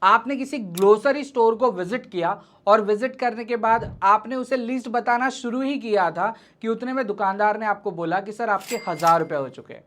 आपने किसी glossary store को विजिट किया और विजिट करने के बाद आपने उसे लिस्ट बताना शुरू ही किया था कि उतने में दुकानदार ने आपको बोला कि सर आपके 1000 रुपये हो चुके हैं।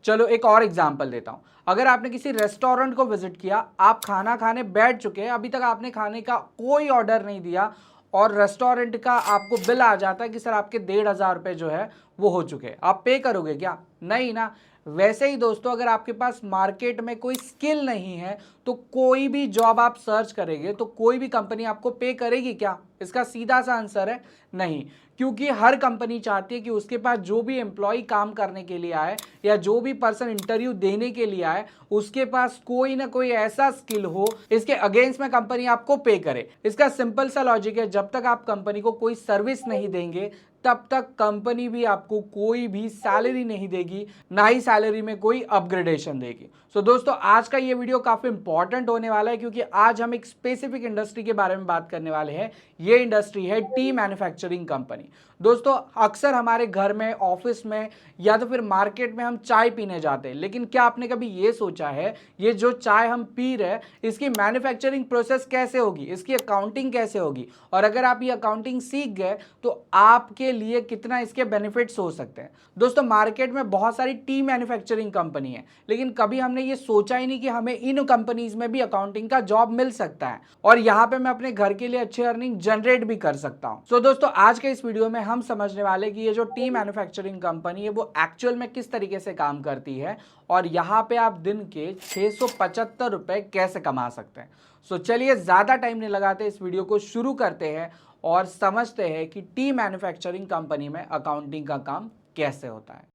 चलो एक और एग्जाम्पल देता हूं। अगर आपने किसी रेस्टोरेंट को विजिट किया, आप खाना खाने बैठ चुके हैं, अभी तक आपने खाने का कोई ऑर्डर नहीं दिया और रेस्टोरेंट का आपको बिल आ जाता है कि सर आपके 1500 रुपये जो है वो हो चुके हैं, आप पे करोगे क्या? नहीं ना। वैसे ही दोस्तों, अगर आपके पास मार्केट में कोई स्किल नहीं है तो कोई भी जॉब आप सर्च करेंगे तो कोई भी कंपनी आपको पे करेगी क्या? इसका सीधा सा आंसर है नहीं। क्योंकि हर कंपनी चाहती है कि उसके पास जो भी एम्प्लॉय काम करने के लिए आए या जो भी पर्सन इंटरव्यू देने के लिए आए, उसके पास कोई ना कोई ऐसा स्किल हो इसके अगेंस्ट में कंपनी आपको पे करे। इसका सिंपल सा लॉजिक है, जब तक आप कंपनी को कोई सर्विस नहीं देंगे तब तक कंपनी भी आपको कोई भी सैलरी नहीं देगी, ना ही सैलरी में कोई अपग्रेडेशन देगी। सो दोस्तों, आज का ये वीडियो काफी इंपॉर्टेंट होने वाला है क्योंकि आज हम एक स्पेसिफिक इंडस्ट्री के बारे में बात करने वाले हैं। ये इंडस्ट्री है टी मैन्युफैक्चरिंग कंपनी। दोस्तों, अक्सर हमारे घर में, ऑफिस में या तो फिर मार्केट में हम चाय पीने जाते हैं, लेकिन क्या आपने कभी ये सोचा है ये जो चाय हम पी रहे हैं इसकी मैन्युफैक्चरिंग प्रोसेस कैसे होगी, इसकी अकाउंटिंग कैसे होगी, और अगर आप ये अकाउंटिंग सीख गए तो आपके लिए कितना इसके बेनिफिट्स हो सकते हैं। दोस्तों, मार्केट में बहुत सारी टी मैन्युफैक्चरिंग कंपनी है, लेकिन कभी हमने ये सोचा ही नहीं कि हमें इन कंपनीज में भी अकाउंटिंग का जॉब मिल सकता है और यहाँ पे मैं अपने घर के लिए अच्छी अर्निंग जनरेट भी कर सकता हूँ। सो दोस्तों, आज के इस वीडियो में हम समझने वाले कि ये जो टी मैन्युफैक्चरिंग कंपनी है वो एक्चुअल में किस तरीके से काम करती है और यहाँ पे आप दिन के 675 रुपए कैसे कमा सकते हैं। सो चलिए ज्यादा टाइम नहीं लगाते, इस वीडियो को शुरू करते हैं और समझते हैं कि टी मैन्युफैक्चरिंग कंपनी में अकाउंटिंग का काम कैसे होता है।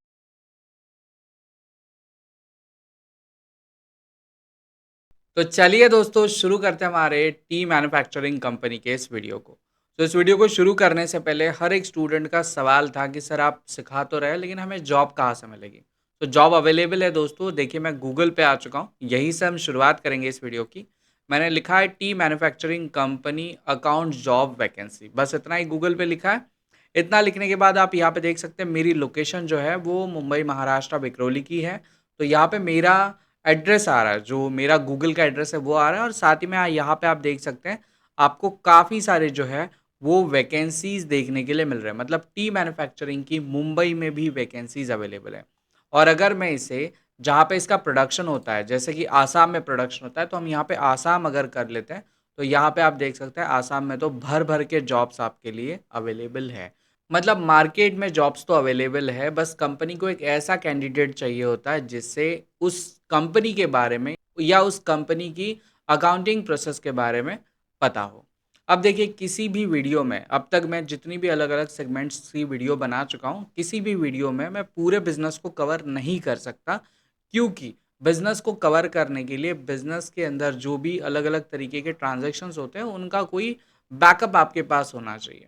तो चलिए दोस्तों, शुरू करते हैं हमारे टी मैन्युफैक्चरिंग कंपनी के इस वीडियो को। तो इस वीडियो को शुरू करने से पहले हर एक स्टूडेंट का सवाल था कि सर आप सिखा तो रहे लेकिन हमें जॉब कहाँ से मिलेगी। तो जॉब अवेलेबल है दोस्तों, देखिए मैं गूगल पे आ चुका हूँ, यहीं से हम शुरुआत करेंगे इस वीडियो की। मैंने लिखा है T manufacturing company account job vacancy, बस इतना ही गूगल पे लिखा है। इतना लिखने के बाद आप यहाँ पे देख सकते हैं मेरी लोकेशन जो है वो मुंबई महाराष्ट्र विक्रोली की है। तो यहाँ पे मेरा एड्रेस आ रहा है, जो मेरा गूगल का एड्रेस है वो आ रहा है और साथ ही में यहाँ पे आप देख सकते हैं आपको काफ़ी सारे जो है वो वैकेंसीज देखने के लिए मिल रहे हैं। मतलब टी मैन्युफैक्चरिंग की मुंबई में भी वैकेंसीज अवेलेबल है। और अगर मैं इसे जहाँ पे इसका प्रोडक्शन होता है, जैसे कि आसाम में प्रोडक्शन होता है, तो हम यहाँ पे आसाम अगर कर लेते हैं तो यहाँ पे आप देख सकते हैं आसाम में तो भर भर के जॉब्स आपके लिए अवेलेबल है। मतलब मार्केट में जॉब्स तो अवेलेबल है, बस कंपनी को एक ऐसा कैंडिडेट चाहिए होता है जिससे उस कंपनी के बारे में या उस कंपनी की अकाउंटिंग प्रोसेस के बारे में पता हो। अब देखिए, किसी भी वीडियो में अब तक मैं जितनी भी अलग अलग सेगमेंट्स की वीडियो बना चुका हूँ, किसी भी वीडियो में मैं पूरे बिजनेस को कवर नहीं कर सकता, क्योंकि बिजनेस को कवर करने के लिए बिजनेस के अंदर जो भी अलग अलग तरीके के ट्रांजैक्शंस होते हैं उनका कोई बैकअप आपके पास होना चाहिए।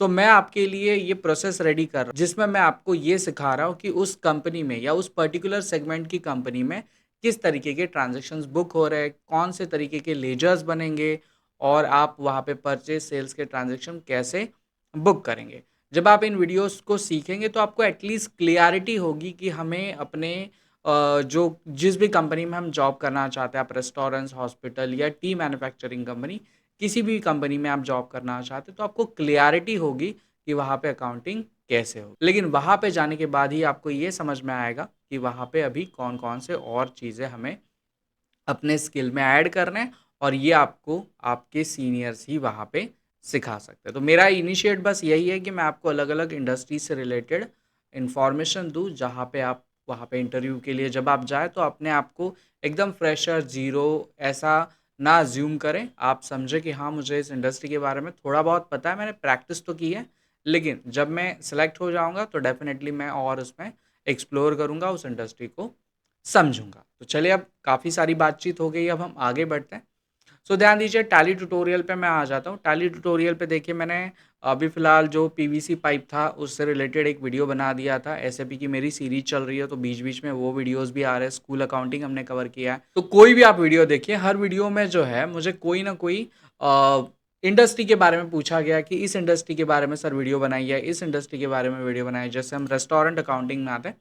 सो मैं आपके लिए ये प्रोसेस रेडी कर रहा हूँ जिसमें मैं आपको ये सिखा रहा हूँ कि उस कंपनी में या उस पर्टिकुलर सेगमेंट की कंपनी में किस तरीके के ट्रांजैक्शंस बुक हो रहे हैं, कौन से तरीके के लेजर्स बनेंगे और आप वहाँ पे परचेज सेल्स के ट्रांजैक्शन कैसे बुक करेंगे। जब आप इन वीडियोस को सीखेंगे तो आपको एटलीस्ट क्लियरिटी होगी कि हमें अपने जो जिस भी कंपनी में हम जॉब करना चाहते हैं, आप रेस्टोरेंट्स, हॉस्पिटल या टी मैन्युफैक्चरिंग कंपनी, किसी भी कंपनी में आप जॉब करना चाहते हैं तो आपको क्लियरिटी होगी कि वहाँ पे अकाउंटिंग कैसे हो। लेकिन वहाँ पे जाने के बाद ही आपको ये समझ में आएगा कि वहाँ पे अभी कौन कौन से और चीज़ें हमें अपने स्किल में ऐड करना है और ये आपको आपके सीनियर्स ही वहाँ पे सिखा सकते हैं। तो मेरा इनिशिएट बस यही है कि मैं आपको अलग अलग इंडस्ट्री से रिलेटेड इन्फॉर्मेशन दूँ, जहाँ पे आप वहाँ पे इंटरव्यू के लिए जब आप जाए तो अपने आप को एकदम फ्रेशर, ज़ीरो ऐसा ना अज्यूम करें। आप समझे कि हाँ, मुझे इस इंडस्ट्री के बारे में थोड़ा बहुत पता है, मैंने प्रैक्टिस तो की है, लेकिन जब मैं सेलेक्ट हो जाऊँगा तो डेफिनेटली मैं और उसमें एक्सप्लोर करूँगा, उस इंडस्ट्री को समझूंगा। तो चलिए, अब काफ़ी सारी बातचीत हो गई, अब हम आगे बढ़ते हैं। सो ध्यान दीजिए, टैली ट्यूटोरियल पे मैं आ जाता हूँ। टैली ट्यूटोरियल पे देखिए मैंने अभी फ़िलहाल जो पीवीसी पाइप था उससे रिलेटेड एक वीडियो बना दिया था। एसएपी की मेरी सीरीज चल रही है तो बीच बीच में वो वीडियोस भी आ रहे हैं। स्कूल अकाउंटिंग हमने कवर किया है, तो कोई भी आप वीडियो देखिए, हर वीडियो में जो है मुझे कोई ना कोई इंडस्ट्री के बारे में पूछा गया कि इस इंडस्ट्री के बारे में सर वीडियो बनाइए, इस इंडस्ट्री के बारे में वीडियो बनाइए। जैसे हम रेस्टोरेंट अकाउंटिंग में आते हैं,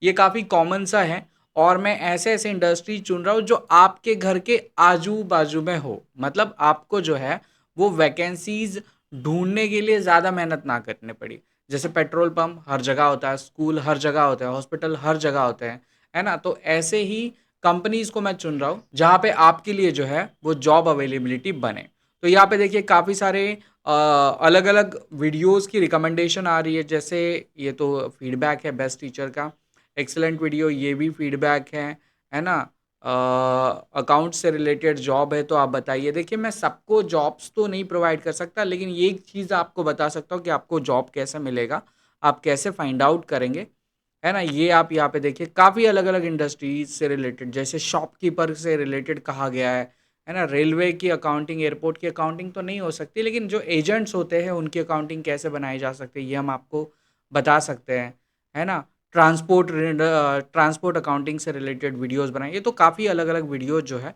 ये काफ़ी कॉमन सा है और मैं ऐसे-ऐसे इंडस्ट्री चुन रहा हूँ जो आपके घर के आजू-बाजू में हो। मतलब आपको जो है वो वैकेंसीज़ ढूँढने के लिए ज़्यादा मेहनत ना करनी पड़ी। जैसे पेट्रोल पंप हर जगह होता है, स्कूल हर जगह होता है, हॉस्पिटल हर जगह होते हैं, है ना? तो ऐसे ही कंपनीज़ को मैं चुन रहा हूँ, जहाँ पे आपके लिए जो है वो जॉब अवेलेबिलिटी बने। तो यहाँ पे देखिए काफ़ी सारे अलग-अलग वीडियोज़ की रिकमेंडेशन आ रही है, जैसे ये तो फीडबैक है बेस्ट टीचर का, एक्सीलेंट वीडियो ये भी फीडबैक है ना? अकाउंट से रिलेटेड जॉब है तो आप बताइए। देखिए मैं सबको जॉब्स तो नहीं प्रोवाइड कर सकता, लेकिन ये एक चीज़ आपको बता सकता हूँ कि आपको जॉब कैसे मिलेगा, आप कैसे फाइंड आउट करेंगे, है ना? ये आप यहाँ पे देखिए काफ़ी अलग-अलग इंडस्ट्रीज़ से रिलेटेड, जैसे शॉपकीपर से रिलेटेड कहा गया है ना? रेलवे की अकाउंटिंग, एयरपोर्ट की अकाउंटिंग तो नहीं हो सकती, लेकिन जो एजेंट्स होते हैं उनकी अकाउंटिंग कैसे बनाई जा सकती है, ये हम आपको बता सकते हैं, है ना? ट्रांसपोर्ट अकाउंटिंग से रिलेटेड वीडियोज़ बनाइए, तो काफ़ी अलग-अलग वीडियोज़ जो है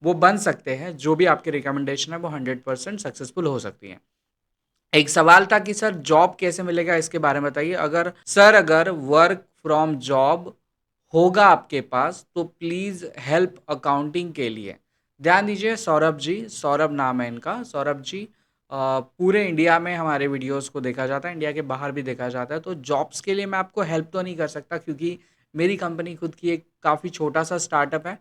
वो बन सकते हैं, जो भी आपकी रिकमेंडेशन है वो 100% सक्सेसफुल हो सकती है। एक सवाल था कि सर जॉब कैसे मिलेगा, इसके बारे में बताइए। अगर वर्क फ्रॉम जॉब होगा आपके पास तो प्लीज़ हेल्प अकाउंटिंग के लिए। ध्यान दीजिए सौरभ जी, सौरभ नाम है इनका। सौरभ जी पूरे इंडिया में हमारे वीडियोज़ को देखा जाता है, इंडिया के बाहर भी देखा जाता है। तो जॉब्स के लिए मैं आपको हेल्प तो नहीं कर सकता, क्योंकि मेरी कंपनी खुद की एक काफ़ी छोटा-सा स्टार्टअप है।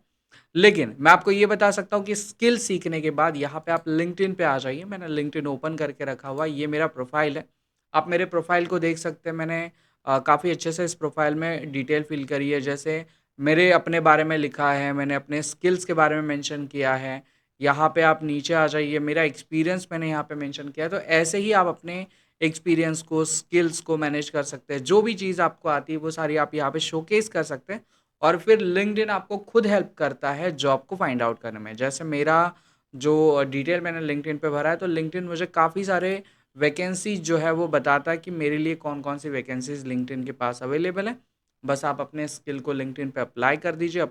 लेकिन मैं आपको ये बता सकता हूँ कि स्किल सीखने के बाद यहाँ पे आप लिंक्डइन पे आ जाइए। मैंने लिंक्डइन ओपन करके रखा हुआ है, ये मेरा प्रोफाइल है। आप मेरे प्रोफाइल को देख सकते हैं, मैंने काफ़ी अच्छे से इस प्रोफाइल में डिटेल फिल करी है। जैसे मेरे अपने बारे में लिखा है, मैंने अपने स्किल्स के बारे में मेंशन किया है। यहाँ पे आप नीचे आ जाइए, मेरा एक्सपीरियंस मैंने यहाँ पे मेंशन किया है। तो ऐसे ही आप अपने एक्सपीरियंस को, स्किल्स को मैनेज कर सकते हैं। जो भी चीज़ आपको आती है वो सारी आप यहाँ पे शोकेस कर सकते हैं। और फिर लिंक्डइन आपको खुद हेल्प करता है जॉब को फाइंड आउट करने में। जैसे मेरा जो डिटेल मैंने लिंक्डइन पे भरा है, तो लिंक्डइन मुझे काफ़ी सारे वैकेंसीज़ जो है वो बताता है कि मेरे लिए कौन-कौन सी वैकेंसीज़ लिंक्डइन के पास अवेलेबल है। बस आप अपने स्किल को लिंक्डइन पे अप्लाई कर दीजिए।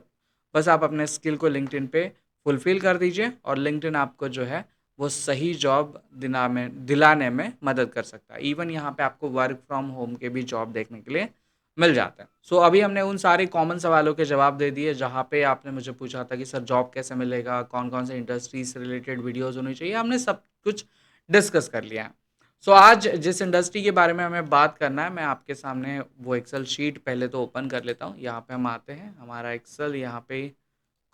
बस आप अपने स्किल को लिंक्डइन पे फुलफ़िल कर दीजिए और लिंक्डइन आपको जो है वो सही जॉब दिलाने में मदद कर सकता है। इवन यहाँ पे आपको वर्क फ्रॉम होम के भी जॉब देखने के लिए मिल जाता है। सो अभी हमने उन सारे कॉमन सवालों के जवाब दे दिए, जहाँ पे आपने मुझे पूछा था कि सर जॉब कैसे मिलेगा, कौन-कौन से इंडस्ट्री से रिलेटेड वीडियोज़ होनी चाहिए, हमने सब कुछ डिस्कस कर लिया है। सो आज जिस इंडस्ट्री के बारे में हमें बात करना है, मैं आपके सामने वो एक्सेल शीट पहले तो ओपन कर लेता हूँ। यहाँ पे हम आते हैं, हमारा एक्सेल यहाँ पे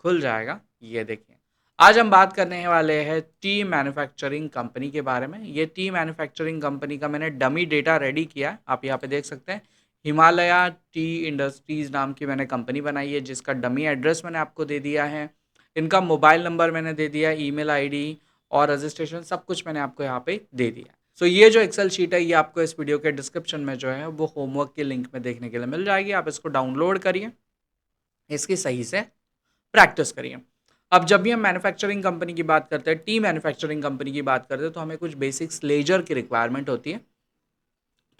खुल जाएगा। ये देखिए, आज हम बात करने वाले हैं टी मैन्युफैक्चरिंग कंपनी के बारे में। ये टी मैन्युफैक्चरिंग कंपनी का मैंने डमी डेटा रेडी किया है। आप यहाँ पे देख सकते हैं, हिमालया टी इंडस्ट्रीज़ नाम की मैंने कंपनी बनाई है, जिसका डमी एड्रेस मैंने आपको दे दिया है। इनका मोबाइल नंबर मैंने दे दिया है, ईमेल आईडी और रजिस्ट्रेशन सब कुछ मैंने आपको यहाँ पे दे दिया है। सो ये जो एक्सेल शीट है, ये आपको इस वीडियो के डिस्क्रिप्शन में जो है वो होमवर्क के लिंक में देखने के लिए मिल जाएगी। आप इसको डाउनलोड करिए, इसकी सही से प्रैक्टिस करिए। अब जब भी हम मैन्युफैक्चरिंग कंपनी की बात करते हैं, टी मैन्युफैक्चरिंग कंपनी की बात करते हैं, तो हमें कुछ बेसिक्स लेजर की रिक्वायरमेंट होती है।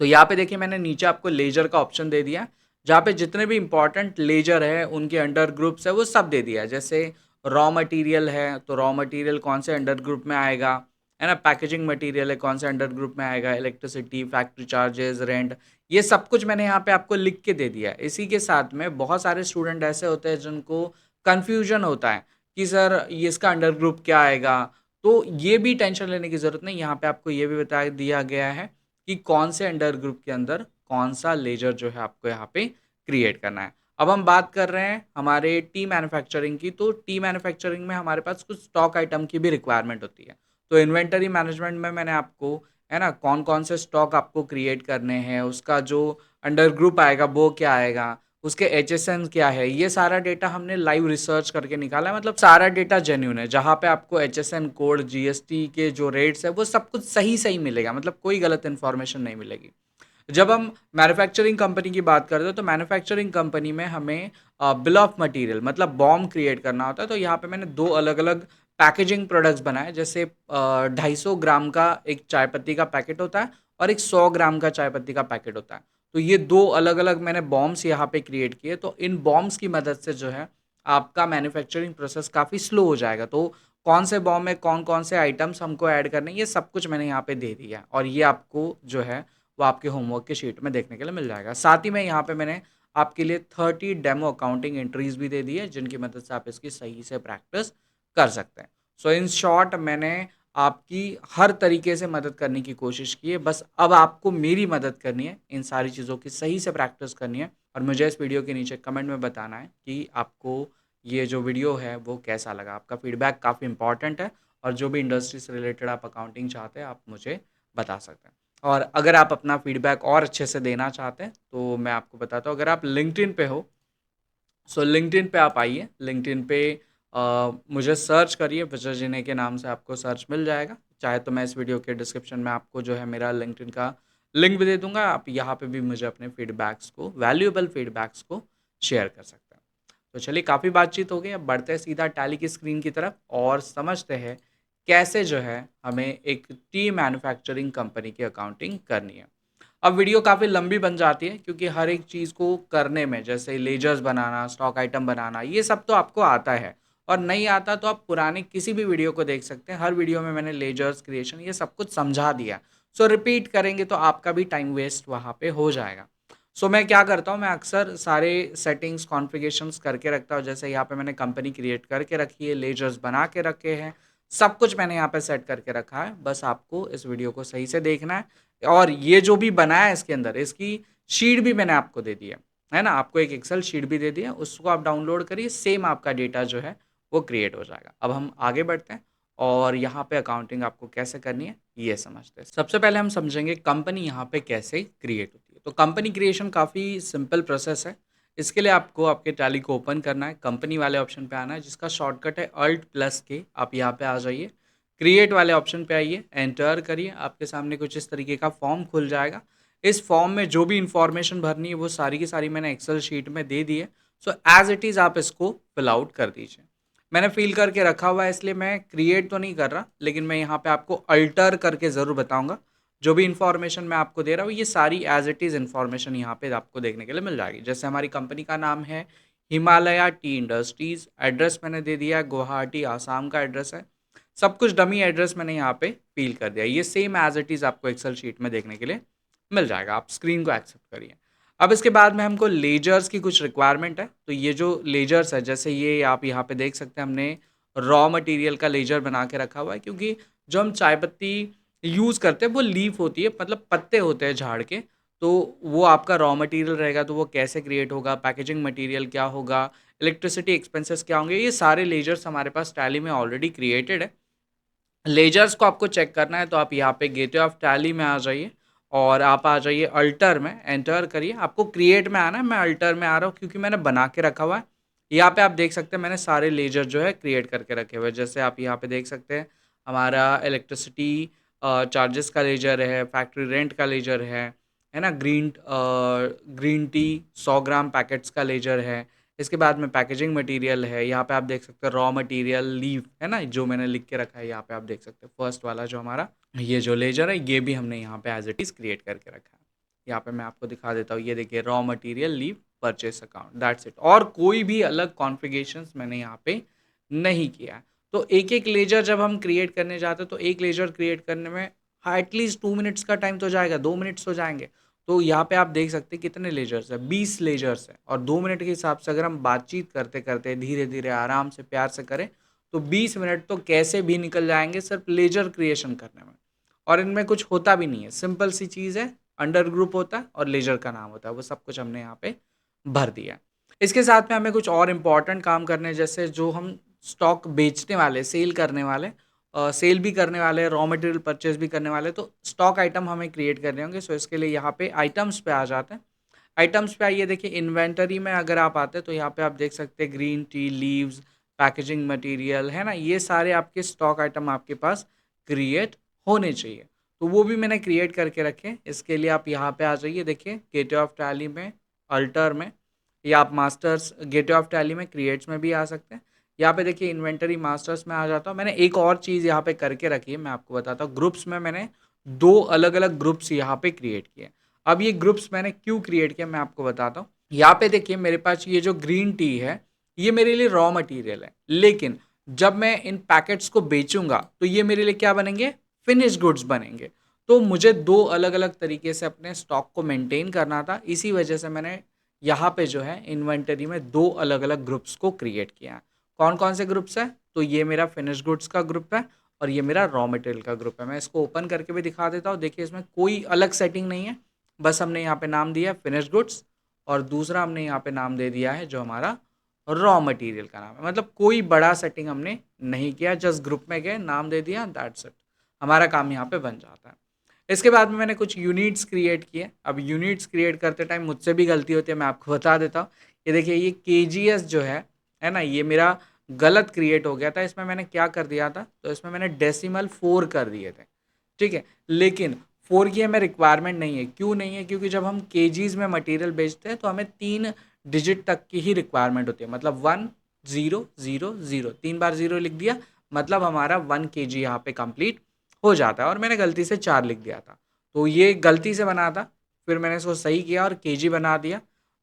तो यहाँ पे देखिए मैंने नीचे आपको लेजर का ऑप्शन दे दिया है, जहाँ पे जितने भी इंपॉर्टेंट लेजर है उनके अंडर ग्रुप्स है वो सब दे दिया है। जैसे रॉ मटेरियल है, तो रॉ मटेरियल कौन से अंडर ग्रुप में आएगा, है ना? पैकेजिंग मटेरियल है, कौन से अंडर ग्रुप में आएगा, इलेक्ट्रिसिटी, फैक्ट्री चार्जेस, रेंट, ये सब कुछ मैंने यहाँ पे आपको लिख के दे दिया है। इसी के साथ में बहुत सारे स्टूडेंट ऐसे होते हैं जिनको कन्फ्यूजन होता है कि सर ये इसका अंडर ग्रुप क्या आएगा, तो ये भी टेंशन लेने की ज़रूरत नहीं। यहाँ पे आपको ये भी बता दिया गया है कि कौन से अंडर ग्रुप के अंदर कौन-सा लेजर जो है आपको यहाँ पे क्रिएट करना है। अब हम बात कर रहे हैं हमारे टी मैन्युफैक्चरिंग की, तो टी मैन्युफैक्चरिंग में हमारे पास कुछ स्टॉक आइटम की भी रिक्वायरमेंट होती है। तो इन्वेंटरी मैनेजमेंट में मैंने आपको, है ना, कौन-कौन से स्टॉक आपको क्रिएट करने हैं, उसका जो अंडर ग्रुप आएगा वो क्या आएगा, उसके एचएसएन क्या है, ये सारा डेटा हमने लाइव रिसर्च करके निकाला है। मतलब सारा डेटा जेन्युइन है, जहाँ पे आपको एचएसएन कोड, जीएसटी के जो रेट्स है वो सब कुछ सही-सही मिलेगा, मतलब कोई गलत इन्फॉर्मेशन नहीं मिलेगी। जब हम मैन्युफैक्चरिंग कंपनी की बात करते हैं, तो मैन्युफैक्चरिंग कंपनी में हमें बिल ऑफ मटेरियल मतलब बॉम्ब क्रिएट करना होता है। तो यहाँ पे मैंने 2 अलग-अलग पैकेजिंग प्रोडक्ट्स बनाए, जैसे 250 ग्राम का एक चाय पत्ती का पैकेट होता है और एक 100 ग्राम का चाय पत्ती का पैकेट होता है। तो ये 2 अलग-अलग मैंने बॉम्ब्स यहाँ पे क्रिएट किए, तो इन बॉम्ब्स की मदद से जो है आपका मैन्युफैक्चरिंग प्रोसेस काफ़ी स्लो हो जाएगा। तो कौन से बॉम्ब में कौन-कौन से आइटम्स हमको ऐड करने हैं, ये सब कुछ मैंने यहाँ पे दे दिया है और ये आपको जो है वो आपके होमवर्क के शीट में देखने के लिए मिल जाएगा। साथ ही में यहाँ पे मैंने आपके लिए 30 डेमो अकाउंटिंग एंट्रीज भी दे दी है, जिनकी मदद से आप इसकी सही से प्रैक्टिस कर सकते हैं। सो इन शॉर्ट मैंने आपकी हर तरीके से मदद करने की कोशिश की है, बस अब आपको मेरी मदद करनी है, इन सारी चीज़ों की सही से प्रैक्टिस करनी है और मुझे इस वीडियो के नीचे कमेंट में बताना है कि आपको ये जो वीडियो है वो कैसा लगा। आपका फीडबैक काफ़ी इंपॉर्टेंट है और जो भी इंडस्ट्री से रिलेटेड आप अकाउंटिंग चाहते हैं, आप मुझे बता सकते हैं। और अगर आप अपना फीडबैक और अच्छे से देना चाहते हैं, तो मैं आपको बताता हूँ, अगर आप लिंक्डइन पे हो, सो लिंक्डइन पे आप आइए। लिंक्डइन पे मुझे सर्च करिए, विजय जिने के नाम से आपको सर्च मिल जाएगा। चाहे तो मैं इस वीडियो के डिस्क्रिप्शन में आपको जो है मेरा लिंक्डइन का लिंक भी दे दूंगा। आप यहाँ पे भी मुझे अपने फीडबैक्स को, वैल्यूएबल फीडबैक्स को शेयर कर सकते हैं। तो चलिए, काफ़ी बातचीत हो गई, अब बढ़ते हैं सीधा टैली की स्क्रीन की तरफ और समझते हैं कैसे जो है हमें एक टी मैन्युफैक्चरिंग कंपनी की अकाउंटिंग करनी है। अब वीडियो काफ़ी लंबी बन जाती है क्योंकि हर एक चीज़ को करने में, जैसे लेजर्स बनाना, स्टॉक आइटम बनाना, ये सब तो आपको आता है और नहीं आता तो आप पुराने किसी भी वीडियो को देख सकते हैं। हर वीडियो में मैंने लेजर्स क्रिएशन ये सब कुछ समझा दिया। सो रिपीट करेंगे तो आपका भी टाइम वेस्ट वहाँ पे हो जाएगा। सो मैं क्या करता हूँ, मैं अक्सर सारे सेटिंग्स कॉन्फ़िगरेशंस करके रखता हूँ। जैसे यहाँ पे मैंने कंपनी क्रिएट करके रखी है, लेजर्स बना के रखे हैं, सब कुछ मैंने यहाँ पे सेट करके रखा है। बस आपको इस वीडियो को सही से देखना है और ये जो भी बनाया है इसके अंदर, इसकी शीट भी मैंने आपको दे दी है ना? आपको एक एक्सेल शीट भी दे दी है, उसको आप डाउनलोड करिए, सेम आपका डेटा जो है वो क्रिएट हो जाएगा। अब हम आगे बढ़ते हैं और यहाँ पे अकाउंटिंग आपको कैसे करनी है, ये समझते हैं। सबसे पहले हम समझेंगे कंपनी यहाँ पे कैसे क्रिएट होती है। तो कंपनी क्रिएशन काफ़ी सिंपल प्रोसेस है। इसके लिए आपको आपके टैली को ओपन करना है, कंपनी वाले ऑप्शन पे आना है, जिसका शॉर्टकट है अल्ट प्लस के। आप यहाँ पे आ जाइए, क्रिएट वाले ऑप्शन पे आइए, एंटर करिए, आपके सामने कुछ इस तरीके का फॉर्म खुल जाएगा। इस फॉर्म में जो भी इंफॉर्मेशन भरनी है वो सारी की सारी मैंने एक्सेल शीट में दे दी है। सो एज इट इज़ आप इसको फिल आउट कर दीजिए। मैंने फिल करके रखा हुआ है, इसलिए मैं क्रिएट तो नहीं कर रहा, लेकिन मैं यहाँ पे आपको अल्टर करके ज़रूर बताऊँगा। जो भी इन्फॉर्मेशन मैं आपको दे रहा हूँ, ये सारी एज इट इज़ इन्फॉर्मेशन यहाँ पे आपको देखने के लिए मिल जाएगी। जैसे हमारी कंपनी का नाम है हिमालया टी इंडस्ट्रीज़, एड्रेस मैंने दे दिया है, गुवाहाटी आसाम का एड्रेस है। सब कुछ डमी एड्रेस मैंने यहाँ पे फिल कर दिया। ये सेम एज इट इज़ आपको एक्सेल शीट में देखने के लिए मिल जाएगा। आप स्क्रीन को एक्सेप्ट करिए। अब इसके बाद में हमको लेजर्स की कुछ रिक्वायरमेंट है। तो ये जो लेजर्स है, जैसे ये आप यहाँ पे देख सकते हैं, हमने रॉ मटेरियल का लेजर बना के रखा हुआ है, क्योंकि जो हम चाय पत्ती यूज़ करते हैं वो लीफ होती है, मतलब पत्ते होते हैं झाड़ के। तो वो आपका रॉ मटेरियल रहेगा, तो वो कैसे क्रिएट होगा, पैकेजिंग मटेरियल क्या होगा, इलेक्ट्रिसिटी एक्सपेंसेस क्या होंगे, ये सारे लेजर्स हमारे पास टैली में ऑलरेडी क्रिएटेड है। लेजर्स को आपको चेक करना है तो आप यहाँ पे गेटवे ऑफ टैली में आ जाइए और आप आ जाइए अल्टर में, एंटर करिए। आपको क्रिएट में आना है, मैं अल्टर में आ रहा हूँ क्योंकि मैंने बना के रखा हुआ है। यहाँ पे आप देख सकते हैं मैंने सारे लेजर जो है क्रिएट करके रखे हुए हैं। जैसे आप यहाँ पे देख सकते हैं, हमारा इलेक्ट्रिसिटी चार्जेस का लेजर है, फैक्ट्री रेंट का लेजर है ना, ग्रीन टी 100 ग्राम पैकेट्स का लेजर है। इसके बाद में पैकेजिंग मटेरियल है, यहाँ पे आप देख सकते हैं रॉ मटेरियल लीव है ना, जो मैंने लिख के रखा है यहाँ पे आप देख सकते हैं। फर्स्ट वाला जो हमारा ये जो लेजर है, ये भी हमने यहाँ पे एज इट इज़ क्रिएट करके रखा है। यहाँ पे मैं आपको दिखा देता हूँ, ये देखिए raw material leave purchase account, that's it. और कोई भी अलग कॉन्फ़िगरेशंस मैंने यहाँ पे नहीं किया है। तो एक एक लेजर जब हम क्रिएट करने जाते हैं, तो एक लेजर क्रिएट करने में एटलीस्ट 2 मिनट्स का टाइम तो जाएगा, 2 मिनट्स तो जाएंगे। तो यहाँ पे आप देख सकते हैं कितने लेजर्स है, 20 लेजर्स है। और 2 मिनट के हिसाब से अगर हम बातचीत करते करते धीरे धीरे आराम से प्यार से करें, तो 20 मिनट तो कैसे भी निकल जाएंगे सिर्फ लेजर क्रिएशन करने में। और इनमें कुछ होता भी नहीं है, सिंपल सी चीज़ है, अंडर ग्रुप होता है और लेजर का नाम होता है, वो सब कुछ हमने यहाँ पे भर दिया है। इसके साथ में हमें कुछ और इम्पॉर्टेंट काम करने हैं, जैसे जो हम स्टॉक बेचने वाले, सेल करने वाले, सेल भी करने वाले, रॉ मटेरियल परचेज भी करने वाले, तो स्टॉक आइटम हमें क्रिएट करने होंगे। सो इसके लिए यहाँ पे आइटम्स पे आ जाते हैं। आइटम्स पे आइए, देखिए इन्वेंटरी में अगर आप आते हैं तो यहाँ पे आप देख सकते हैं green tea leaves, packaging material है ना, ये सारे आपके स्टॉक आइटम आपके पास क्रिएट होने चाहिए। तो वो भी मैंने क्रिएट करके रखे। इसके लिए आप यहाँ पे आ जाइए, देखिए गेटवे ऑफ टैली में, अल्टर में, या आप मास्टर्स गेटवे ऑफ टैली में क्रिएट्स में भी आ सकते हैं। यहाँ पे देखिए इन्वेंटरी मास्टर्स में आ जाता हूँ। मैंने एक और चीज़ यहाँ पे करके रखी है, मैं आपको बताता हूँ। ग्रुप्स में मैंने 2 अलग-अलग ग्रुप्स यहाँ पे क्रिएट किए। अब ये ग्रुप्स मैंने क्यों क्रिएट किया, मैं आपको बताता हूँ। यहाँ पे देखिए मेरे पास ये जो ग्रीन टी है, ये मेरे लिए रॉ मटेरियल है, लेकिन जब मैं इन पैकेट्स को बेचूंगा तो ये मेरे लिए क्या बनेंगे, फिनिश गुड्स बनेंगे। तो मुझे 2 अलग-अलग तरीके से अपने स्टॉक को मेंटेन करना था, इसी वजह से मैंने यहाँ पे जो है इन्वेंटरी में 2 अलग-अलग ग्रुप्स को क्रिएट किया है। कौन-कौन से ग्रुप्स हैं? तो ये मेरा फिनिश गुड्स का ग्रुप है और ये मेरा रॉ मटेरियल का ग्रुप है। मैं इसको ओपन करके भी दिखा देता हूँ। देखिए इसमें कोई अलग सेटिंग नहीं है। बस हमने यहाँ पे नाम दिया है फिनिश गुड्स और दूसरा हमने यहाँ पे नाम दे दिया है जो हमारा रॉ मटेरियल का नाम है। मतलब कोई बड़ा सेटिंग हमने नहीं किया, जस्ट ग्रुप में गए, नाम दे दिया, दैट्स इट। हमारा काम यहाँ पे बन जाता है। इसके बाद में मैंने कुछ यूनिट्स क्रिएट किए। अब यूनिट्स क्रिएट करते टाइम मुझसे भी गलती होती है, मैं आपको बता देता हूँ। ये देखिए ये केजीएस जो है ना, ये मेरा गलत क्रिएट हो गया था। इसमें मैंने क्या कर दिया था, तो इसमें मैंने डेसिमल 4 कर दिए थे, ठीक है। लेकिन 4 की हमें रिक्वायरमेंट नहीं है। क्यों नहीं है? क्योंकि जब हम केजीज में मटेरियल बेचते हैं तो हमें 3 डिजिट तक की ही रिक्वायरमेंट होती है। मतलब 1 0 0 0, 3 बार 0 लिख दिया, मतलब हमारा 1 केजी यहाँ पे कंप्लीट हो जाता है। और मैंने गलती से 4 लिख दिया था, तो ये गलती से बना था। फिर मैंने इसको सही किया और केजी बना दिया।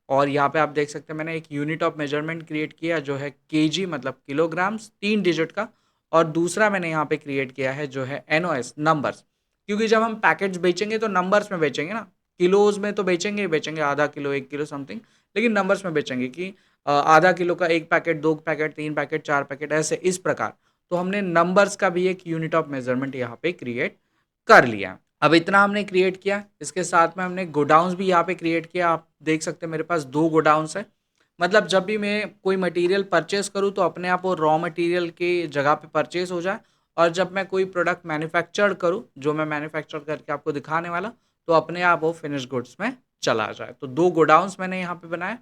और यहाँ पे आप देख सकते हैं मैंने एक यूनिट ऑफ मेजरमेंट क्रिएट किया जो है केजी, मतलब किलोग्राम्स, 3 डिजिट का। और दूसरा मैंने यहाँ पे क्रिएट किया है जो है एनओएस, नंबर्स। क्योंकि जब हम पैकेट्स बेचेंगे तो नंबर्स में बेचेंगे ना, किलोज में तो बेचेंगे ही बेचेंगे, आधा किलो 1 किलो समथिंग। लेकिन नंबर्स में बेचेंगे कि आधा किलो का 1 पैकेट, 2 पैकेट, 3 पैकेट, 4 पैकेट, ऐसे इस प्रकार। तो हमने नंबर्स का भी एक यूनिट ऑफ मेजरमेंट यहाँ पे क्रिएट कर लिया। अब इतना हमने क्रिएट किया, इसके साथ में हमने गोडाउन्स भी यहाँ पे क्रिएट किया। आप देख सकते हैं मेरे पास 2 गोडाउन्स है। मतलब जब भी मैं कोई मटेरियल परचेस करूँ तो अपने आप वो रॉ मटेरियल की जगह पे परचेस हो जाए, और जब मैं कोई प्रोडक्ट मैन्युफैक्चर करूँ, जो मैं मैन्युफैक्चर करके आपको दिखाने वाला, तो अपने आप वो फिनिश गुड्स में चला जाए। तो 2 गोडाउन्स मैंने यहाँ पे बनाए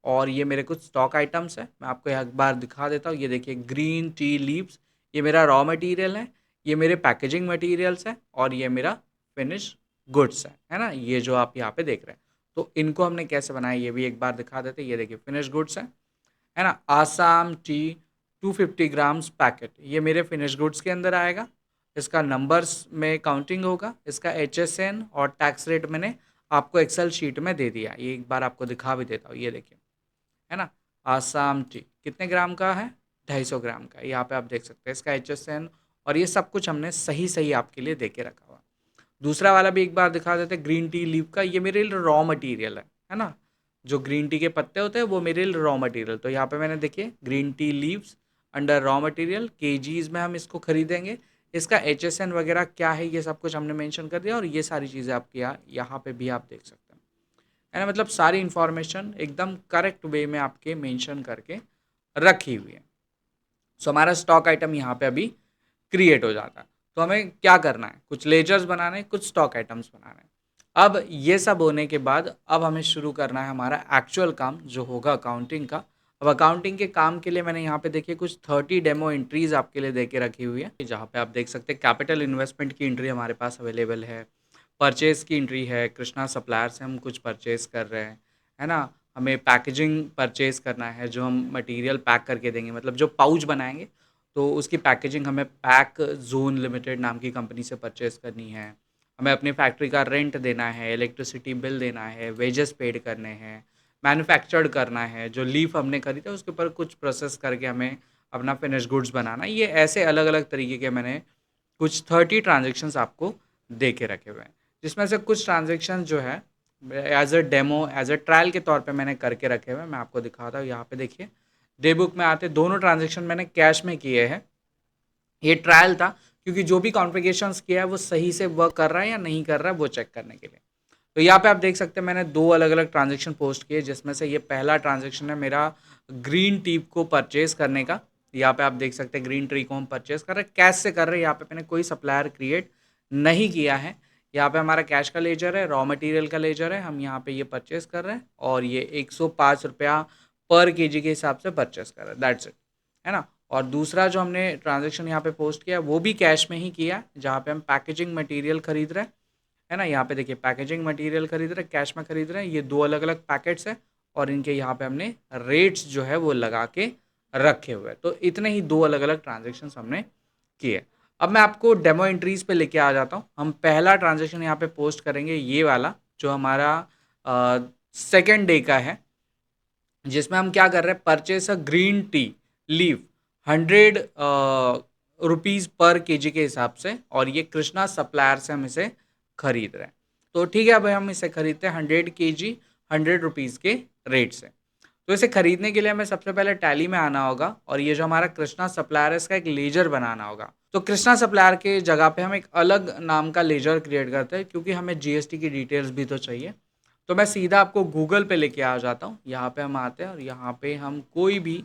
और ये मेरे कुछ स्टॉक आइटम्स है। मैं आपको एक बार दिखा देता हूँ। ये देखिए ग्रीन टी लीव्स, ये मेरा रॉ मटेरियल है। ये मेरे पैकेजिंग मटेरियल्स है और ये मेरा फिनिश गुड्स है ना, ये जो आप यहाँ पे देख रहे हैं। तो इनको हमने कैसे बनाया ये भी एक बार दिखा देते हैं। ये देखिए फिनिश गुड्स है ना। आसाम टी 250 ग्राम्स पैकेट, ये मेरे फिनिश गुड्स के अंदर आएगा। इसका नंबर्स में काउंटिंग होगा। इसका HSN और टैक्स रेट मैंने आपको एक्सेल शीट में दे दिया। ये एक बार आपको दिखा भी देता हूँ। ये देखिए, है ना, आसाम टी कितने ग्राम का है? 250 ग्राम का। यहाँ पे आप देख सकते हैं इसका HSN, और ये सब कुछ हमने सही सही आपके लिए दे के रखा हुआ। दूसरा वाला भी एक बार दिखा देते हैं, ग्रीन टी लीव का। ये मेरे लिए रॉ मटेरियल है ना। जो ग्रीन टी के पत्ते होते हैं वो मेरे लिए रॉ मटेरियल। तो यहाँ पे मैंने देखिए green tea leaves under raw material, KGs में हम इसको खरीदेंगे। इसका HSN वगैरह क्या है ये सब कुछ हमने मेंशन कर दिया, और ये सारी चीज़ें आपके यहाँ पे भी आप देख सकते हैं, है ना। मतलब सारी इन्फॉर्मेशन एकदम करेक्ट वे में आपके मेंशन करके रखी हुई है। सो हमारा स्टॉक आइटम यहाँ पे अभी क्रिएट हो जाता है। तो हमें क्या करना है, कुछ लेजर्स बनाने हैं, कुछ स्टॉक आइटम्स बनाने हैं। अब ये सब होने के बाद अब हमें शुरू करना है हमारा एक्चुअल काम जो होगा अकाउंटिंग का। अब अकाउंटिंग के काम के लिए मैंने यहाँ पे देखिए कुछ 30 डेमो एंट्रीज आपके लिए दे के रखी हुई है, जहाँ पे आप देख सकते हैं कैपिटल इन्वेस्टमेंट की एंट्री हमारे पास अवेलेबल है, परचेज़ की एंट्री है, कृष्णा सप्लायर से हम कुछ परचेज़ कर रहे हैं, है ना। हमें पैकेजिंग परचेज़ करना है, जो हम मटेरियल पैक करके देंगे, मतलब जो पाउच बनाएँगे, तो उसकी पैकेजिंग हमें पैक ज़ोन लिमिटेड नाम की कंपनी से परचेज़ करनी है। हमें अपनी फैक्ट्री का रेंट देना है, इलेक्ट्रिसिटी बिल देना है, वेजेस पेड करने हैं, मैन्युफैक्चर्ड करना है, जो लीफ हमने खरीदा उसके ऊपर कुछ प्रोसेस करके हमें अपना फिनिश गुड्स बनाना है। ये ऐसे अलग-अलग तरीके के मैंने कुछ 30 ट्रांज़ैक्शंस आपको दे के रखे हुए हैं। जिसमें से कुछ ट्रांज़ैक्शन जो है as a demo, as a trial के तौर पे मैंने करके रखे हुए हैं। मैं आपको दिखाता हूँ। यहाँ पे देखिए डे बुक में आते दोनों ट्रांज़ैक्शन मैंने कैश में किए हैं। ये ट्रायल था क्योंकि जो भी कॉन्फ़िगरेशंस किया है वो सही से वर्क कर रहा है या नहीं कर रहा है वो चेक करने के लिए। तो यहाँ पे आप देख सकते हैं मैंने 2 अलग-अलग ट्रांज़ैक्शन पोस्ट किए, जिसमें से ये पहला ट्रांज़ैक्शन है मेरा ग्रीन टी को परचेज़ करने का। यहाँ पे आप देख सकते हैं ग्रीन टी को हम परचेज़ कर रहे हैं, कैश से कर रहे हैं। यहाँ पे मैंने कोई सप्लायर क्रिएट नहीं किया है। यहाँ पे हमारा कैश का लेजर है, रॉ मटेरियल का लेजर है। हम यहाँ पे ये परचेज़ कर रहे हैं और ये ₹105 पर केजी के हिसाब से परचेज़ कर रहे हैं, दैट्स इट, है ना। और दूसरा जो हमने ट्रांज़ैक्शन यहाँ पे पोस्ट किया वो भी कैश में ही किया है, जहाँ पे हम पैकेजिंग मटेरियल खरीद रहे हैं, है ना। यहाँ पे देखिए पैकेजिंग मटेरियल खरीद रहे हैं, कैश में खरीद रहे हैं। ये 2 अलग-अलग पैकेट्स हैं और इनके यहाँ पे हमने रेट्स जो है वो लगा के रखे हुए हैं। तो इतने ही 2 अलग-अलग ट्रांज़ैक्शंस हमने किए। अब मैं आपको डेमो एंट्रीज़ पे लेके आ जाता हूँ। हम पहला ट्रांज़ैक्शन यहाँ पे पोस्ट करेंगे ये वाला, जो हमारा सेकंड डे का है, जिसमें हम क्या कर रहे हैं, परचेस अ ग्रीन टी लीफ 100 रुपीज़ पर केजी के हिसाब से, और ये कृष्णा सप्लायर से हम इसे खरीद रहे हैं। तो ठीक है, अब हम इसे खरीदते हैं 100 केजी 100 रुपीज़ के रेट से। तो इसे खरीदने के लिए हमें सबसे पहले टैली में आना होगा और ये जो हमारा कृष्णा सप्लायर है इसका एक लेजर बनाना होगा। तो कृष्णा सप्लायर के जगह पे हम एक अलग नाम का लेजर क्रिएट करते हैं क्योंकि हमें जीएसटी की डिटेल्स भी तो चाहिए। तो मैं सीधा आपको गूगल पे लेके आ जाता हूँ। यहाँ पे हम आते हैं और यहाँ पे हम कोई भी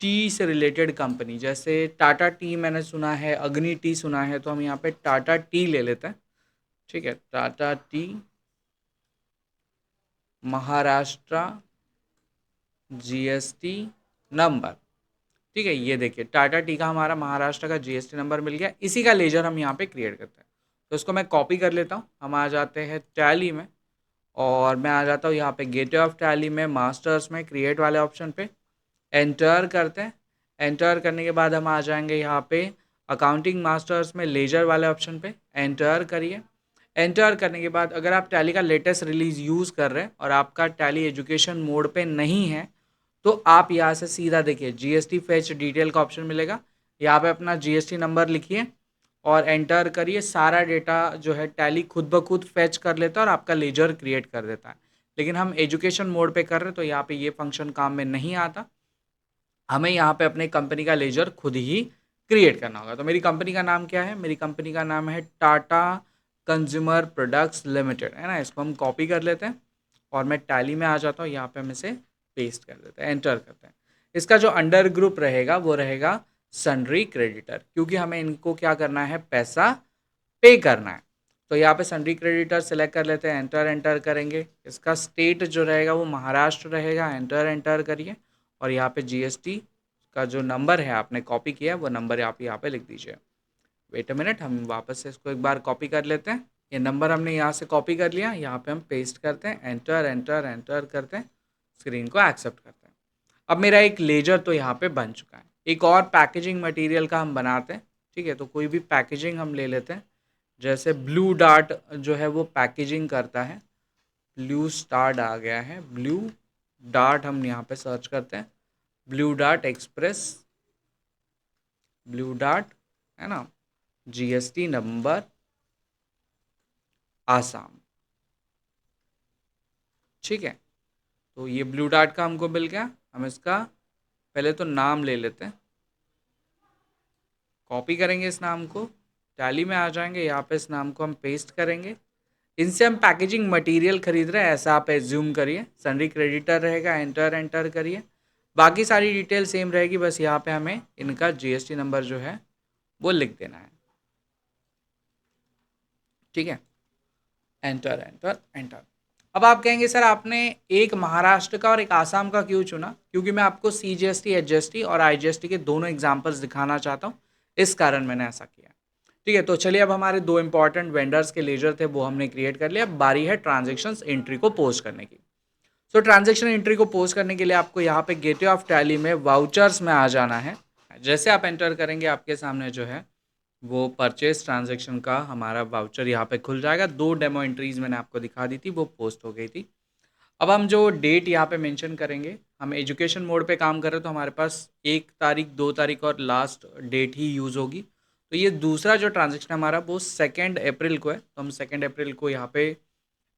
टी से रिलेटेड कंपनी, जैसे टाटा टी मैंने सुना है, अग्नि टी सुना है, तो हम यहाँ पे टाटा टी ले लेते हैं। ठीक है, Tata T Maharashtra GST number. ठीक है, ये देखिए टाटा टी का हमारा महाराष्ट्र का जीएसटी नंबर मिल गया। इसी का लेजर हम यहाँ पे क्रिएट करते हैं। तो इसको मैं कॉपी कर लेता हूँ। हम आ जाते हैं टैली में और मैं आ जाता हूँ यहाँ पे गेटवे ऑफ टैली में, मास्टर्स में, क्रिएट वाले ऑप्शन पे एंटर करते हैं। एंटर करने के बाद हम आ जाएंगे यहाँ पे अकाउंटिंग मास्टर्स में, लेजर वाले ऑप्शन पे एंटर करिए। एंटर करने के बाद अगर आप टैली का लेटेस्ट रिलीज यूज़ कर रहे हैं और आपका टैली एजुकेशन मोड पे नहीं है तो आप यहाँ से सीधा देखिए जीएसटी फेच डिटेल का ऑप्शन मिलेगा। यहाँ पे अपना जीएसटी नंबर लिखिए और एंटर करिए। सारा डेटा जो है टैली खुद ब खुद फेच कर लेता है और आपका लेजर क्रिएट कर देता है। लेकिन हम एजुकेशन मोड पे कर रहे हैं तो यहाँ पे ये फंक्शन काम में नहीं आता। हमें यहाँ पे अपने कंपनी का लेजर खुद ही क्रिएट करना होगा। तो मेरी कंपनी का नाम क्या है? मेरी कंपनी का नाम है टाटा कंज्यूमर प्रोडक्ट्स लिमिटेड, है ना। इसको हम कॉपी कर लेते हैं और मैं टैली में आ जाता हूँ। यहाँ पे हम इसे पेस्ट कर देते हैं, एंटर करते हैं। इसका जो अंडर ग्रुप रहेगा वो रहेगा सन्ड्री क्रेडिटर, क्योंकि हमें इनको क्या करना है, पैसा पे करना है। तो यहाँ पे सन्ड्री क्रेडिटर सेलेक्ट कर लेते हैं, एंटर एंटर करेंगे। इसका स्टेट जो रहेगा वो महाराष्ट्र रहेगा, एंटर एंटर करिए। और यहाँ पे जीएसटी का जो नंबर है आपने कॉपी किया वो नंबर आप यहाँ पे लिख दीजिए। वेट अ मिनट, हम वापस से इसको एक बार कॉपी कर लेते हैं। ये नंबर हमने यहाँ से कॉपी कर लिया, यहाँ पे हम पेस्ट करते हैं, एंटर एंटर एंटर करते हैं, स्क्रीन को एक्सेप्ट करते हैं। अब मेरा एक लेजर तो यहाँ पे बन चुका है। एक और पैकेजिंग मटेरियल का हम बनाते हैं। ठीक है, तो कोई भी पैकेजिंग हम ले लेते हैं। जैसे ब्लू डार्ट जो है वो पैकेजिंग करता है। ब्लू स्टार्ट आ गया है, ब्लू डार्ट हम यहाँ पे सर्च करते हैं। Blue dart express, blue dart, है ना, जीएसटी नंबर आसाम। ठीक है, तो ये ब्लू डार्ट का हमको मिल गया। हम इसका पहले तो नाम ले लेते हैं, कॉपी करेंगे इस नाम को, टैली में आ जाएंगे, यहाँ पे इस नाम को हम पेस्ट करेंगे। इनसे हम पैकेजिंग मटेरियल खरीद रहे हैं ऐसा आप एज्यूम करिए। सन्ड्री क्रेडिटर रहेगा, एंटर एंटर करिए। बाकी सारी डिटेल सेम रहेगी, बस यहाँ पे हमें इनका जीएसटी नंबर जो है वो लिख देना है। ठीक है, एंटर एंटर एंटर। अब आप कहेंगे सर आपने एक महाराष्ट्र का और एक आसाम का क्यों चुना? क्योंकि मैं आपको सीजीएसटी, एचजीएसटी और आईजीएसटी के दोनों एग्जांपल्स दिखाना चाहता हूँ, इस कारण मैंने ऐसा किया। ठीक है, तो चलिए अब हमारे दो इंपॉर्टेंट वेंडर्स के लेजर थे वो हमने क्रिएट कर लिया। अब बारी है ट्रांजेक्शन एंट्री को पोस्ट करने की। सो ट्रांजेक्शन एंट्री को पोस्ट करने के लिए आपको यहाँ पे गेटवे ऑफ टैली में वाउचर्स में आ जाना है। जैसे आप एंटर करेंगे आपके सामने जो है वो परचेज ट्रांजैक्शन का हमारा वाउचर यहाँ पे खुल जाएगा। दो डेमो एंट्रीज मैंने आपको दिखा दी थी, वो पोस्ट हो गई थी। अब हम जो डेट यहाँ पे मेंशन करेंगे, हम एजुकेशन मोड पे काम कर रहे हैं तो हमारे पास 1 तारीख, 2 तारीख और लास्ट डेट ही यूज़ होगी। तो ये दूसरा जो ट्रांजेक्शन हमारा वो 2 अप्रैल को है, तो हम 2 अप्रैल को यहाँ पे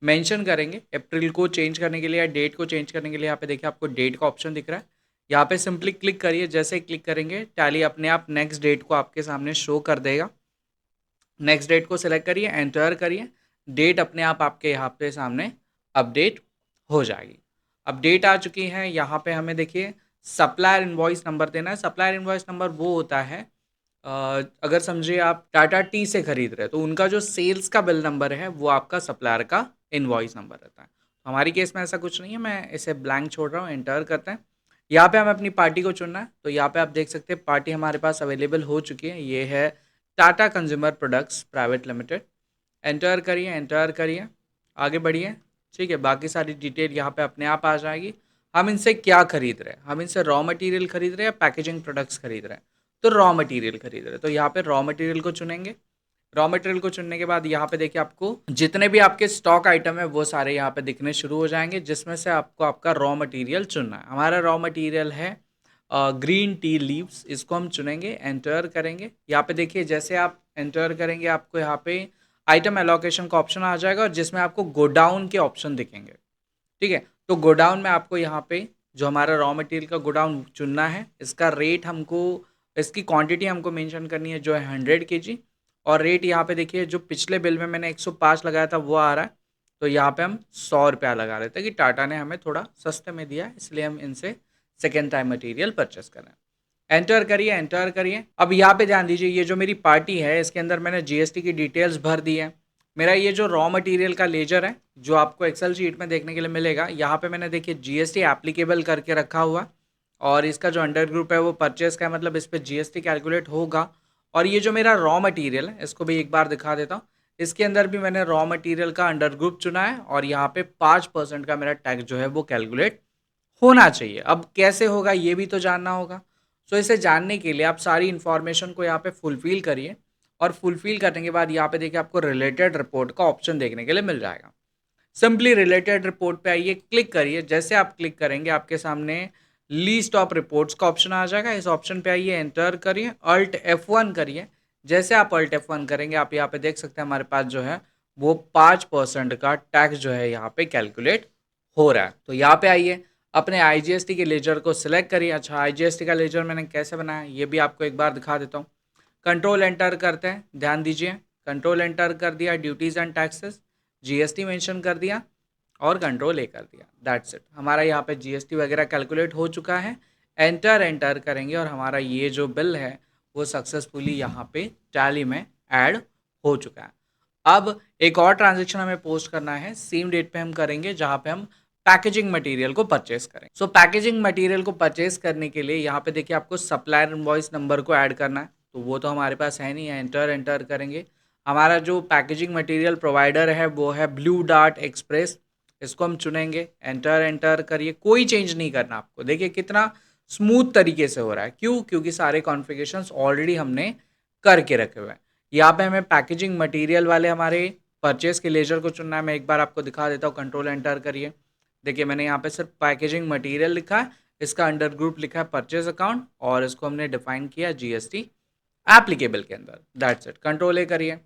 मेंशन करेंगे। अप्रैल को चेंज करने के लिए या डेट को चेंज करने के लिए यहाँ पे देखिए आपको डेट का ऑप्शन दिख रहा है। यहाँ पे सिंपली क्लिक करिए। जैसे क्लिक करेंगे टैली अपने आप नेक्स्ट डेट को आपके सामने शो कर देगा। नेक्स्ट डेट को सिलेक्ट करिए, एंटर करिए, डेट अपने आप आपके यहाँ पे सामने अपडेट हो जाएगी। अपडेट आ चुकी है। यहाँ पे हमें देखिए सप्लायर इनवॉइस नंबर देना है। सप्लायर इनवॉइस नंबर वो होता है अगर समझिए आप टाटा टी से खरीद रहे हैं तो उनका जो सेल्स का बिल नंबर है वो आपका सप्लायर का इनवॉइस नंबर रहता है। हमारी केस में ऐसा कुछ नहीं है, मैं इसे ब्लैंक छोड़ रहा हूँ। एंटर करते हैं। यहाँ पे हमें अपनी पार्टी को चुनना है, तो यहाँ पे आप देख सकते हैं पार्टी हमारे पास अवेलेबल हो चुकी है। ये है Tata consumer products private limited. Enter करिए, एंटर करिए, आगे बढ़िए। ठीक है, बाकी सारी डिटेल यहाँ पे अपने आप आ जाएगी। हम इनसे क्या खरीद रहे हैं? हम इनसे रॉ मटेरियल खरीद रहे हैं या पैकेजिंग प्रोडक्ट्स खरीद रहे हैं? तो रॉ मटेरियल खरीद रहे हैं, तो यहाँ पे रॉ मटेरियल को चुनेंगे। रॉ मटेरियल को चुनने के बाद यहाँ पे देखिए आपको जितने भी आपके स्टॉक आइटम है वो सारे यहाँ पे दिखने शुरू हो जाएंगे, जिसमें से आपको आपका रॉ मटेरियल चुनना है। हमारा रॉ मटेरियल है ग्रीन टी लीव्स, इसको हम चुनेंगे, एंटर करेंगे। यहाँ पे देखिए जैसे आप एंटर करेंगे आपको यहाँ पे आइटम एलोकेशन का ऑप्शन आ जाएगा और जिसमें आपको गोडाउन के ऑप्शन दिखेंगे। ठीक है, तो गोडाउन में आपको यहाँ पे जो हमारा रॉ मटेरियल का गोडाउन चुनना है, इसका रेट हमको, इसकी क्वांटिटी हमको मेंशन करनी है जो है 100 केजी, और रेट यहाँ पे देखिए जो पिछले बिल में मैंने 105 लगाया था वो आ रहा है, तो यहाँ पे हम 100 रुपया लगा रहे थे कि टाटा ने हमें थोड़ा सस्ते में दिया है, इसलिए हम इनसे सेकेंड टाइम मटेरियल परचेस कर रहे हैं। एंटर करिए, एंटर करिए। अब यहाँ पे ध्यान दीजिए, ये जो मेरी पार्टी है इसके अंदर मैंने जीएसटी की डिटेल्स भर दी है। मेरा ये जो रॉ मटेरियल का लेजर है जो आपको एक्सेल शीट में देखने के लिए मिलेगा, यहाँ पे मैंने देखिए जीएसटी एप्लीकेबल करके रखा हुआ, और इसका जो अंडर ग्रुप है वो परचेस का है, मतलब इस पर जीएसटी कैलकुलेट होगा। और ये जो मेरा रॉ मटेरियल है इसको भी एक बार दिखा देता हूँ, इसके अंदर भी मैंने रॉ मटेरियल का अंडर ग्रुप चुना है, और यहाँ पे 5% का मेरा टैक्स जो है वो कैलकुलेट होना चाहिए। अब कैसे होगा ये भी तो जानना होगा। सो इसे जानने के लिए आप सारी इन्फॉर्मेशन को यहाँ पे फुलफिल करिए, और फुलफिल करने के बाद यहाँ पे देखिए आपको रिलेटेड रिपोर्ट का ऑप्शन देखने के लिए मिल जाएगा। सिंपली रिलेटेड रिपोर्ट पे आइए, क्लिक करिए। जैसे आप क्लिक करेंगे आपके सामने लीस्ट ऑफ रिपोर्ट्स का ऑप्शन आ जाएगा। इस ऑप्शन पे आइए, एंटर करिए, अल्ट F1 करिए। जैसे आप अल्ट F1 करेंगे आप यहाँ पे देख सकते हैं हमारे पास जो है वो 5% का टैक्स जो है यहाँ पे कैलकुलेट हो रहा है। तो यहाँ पे आइए, अपने आईजीएसटी के लेजर को सिलेक्ट करिए। अच्छा, आईजीएसटी का लेजर मैंने कैसे बनाया ये भी आपको एक बार दिखा देता हूँ। कंट्रोल एंटर करते हैं, ध्यान दीजिए, कंट्रोल एंटर कर दिया, duties and taxes, GST mention कर दिया, और कंट्रोल ए कर दिया। दैट्स इट, हमारा यहाँ पे जीएसटी वगैरह कैलकुलेट हो चुका है। एंटर एंटर करेंगे और हमारा ये जो बिल है वो सक्सेसफुली यहाँ पे टैली में ऐड हो चुका है। अब एक और ट्रांजेक्शन हमें पोस्ट करना है, सेम डेट पे हम करेंगे जहाँ पे हम पैकेजिंग मटेरियल को परचेस करें। सो पैकेजिंग मटेरियल को परचेस करने के लिए यहाँ पे देखिए आपको सप्लायर इनवॉइस नंबर को ऐड करना है, तो वो तो हमारे पास है नहीं है। एंटर एंटर करेंगे। हमारा जो पैकेजिंग मटेरियल प्रोवाइडर है वो है ब्लू डार्ट एक्सप्रेस, इसको हम चुनेंगे। एंटर एंटर करिए, कोई चेंज नहीं करना आपको। देखिए कितना स्मूथ तरीके से हो रहा है, क्यों? क्योंकि सारे कॉन्फ़िगरेशंस ऑलरेडी हमने करके रखे हुए हैं। यहाँ पे हमें पैकेजिंग मटेरियल वाले हमारे परचेस के लेजर को चुनना है। मैं एक बार आपको दिखा देता हूँ, कंट्रोल एंटर करिए। देखिए मैंने यहाँ पे सिर्फ पैकेजिंग मटेरियल लिखा है, इसका अंडर ग्रुप लिखा है परचेस अकाउंट, और इसको हमने डिफाइन किया जीएसटी एप्लीकेबल के अंदर। दैट्स इट, कंट्रोल ए करिए।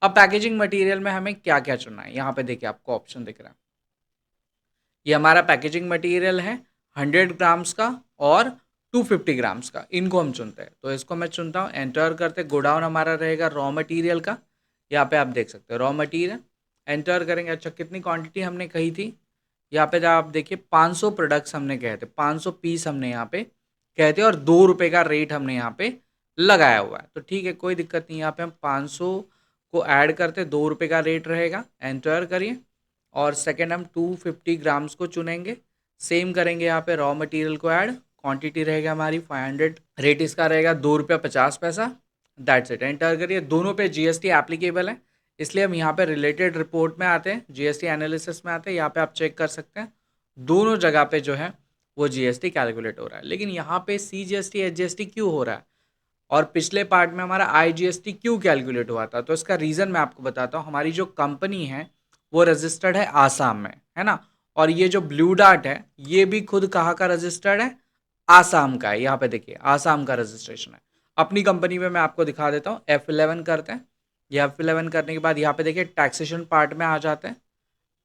अब पैकेजिंग मटेरियल में हमें क्या क्या चुनना है, यहाँ पे देखिए आपको ऑप्शन दिख रहा है। ये हमारा पैकेजिंग मटेरियल है 100 ग्राम्स का और 250 ग्राम्स का, इनको हम चुनते हैं। तो इसको मैं चुनता हूँ, एंटर करते। गोडाउन हमारा रहेगा रॉ मटेरियल का, यहाँ पे आप देख सकते हो रॉ मटेरियल। एंटर करेंगे। अच्छा, कितनी क्वांटिटी हमने कही थी, यहाँ पे आप देखिए 500 प्रोडक्ट्स हमने कहे थे, 500 पीस हमने यहाँ पे कहे थे, और 2 रुपये का रेट हमने यहाँ पे लगाया हुआ है। तो ठीक है, कोई दिक्कत नहीं। यहाँ पे हम 500 को ऐड करते, 2 रुपये का रेट रहेगा। एंटर करिए, और सेकेंड हम 250 ग्राम्स को चुनेंगे। सेम करेंगे, यहाँ पे रॉ मटेरियल को ऐड, क्वांटिटी रहेगा हमारी 500, रेट इसका रहेगा 2 रुपया 50 पैसा। दैट्स इट, एंटर करिए। दोनों पे जीएसटी एप्लीकेबल है, इसलिए हम यहाँ पे रिलेटेड रिपोर्ट में आते हैं, जीएसटी एनालिसिस में आते हैं। यहाँ पे आप चेक कर सकते हैं दोनों जगह पे जो है वो जीएसटी कैलकुलेट हो रहा है। लेकिन यहाँ पे सीजीएसटी एचजीएसटी क्यों हो रहा है, और पिछले पार्ट में हमारा आईजीएसटी क्यों कैलकुलेट हुआ था? तो इसका रीज़न मैं आपको बताता हूँ। हमारी जो कंपनी है वो रजिस्टर्ड है आसाम में, है ना, और ये जो ब्लू डार्ट है ये भी खुद कहाँ का रजिस्टर्ड है, आसाम का है। यहाँ पे देखिए आसाम का रजिस्ट्रेशन है। अपनी कंपनी में मैं आपको दिखा देता हूँ, F11 करते हैं। ये F11 करने के बाद यहाँ पे देखिए टैक्सेशन पार्ट में आ जाते हैं।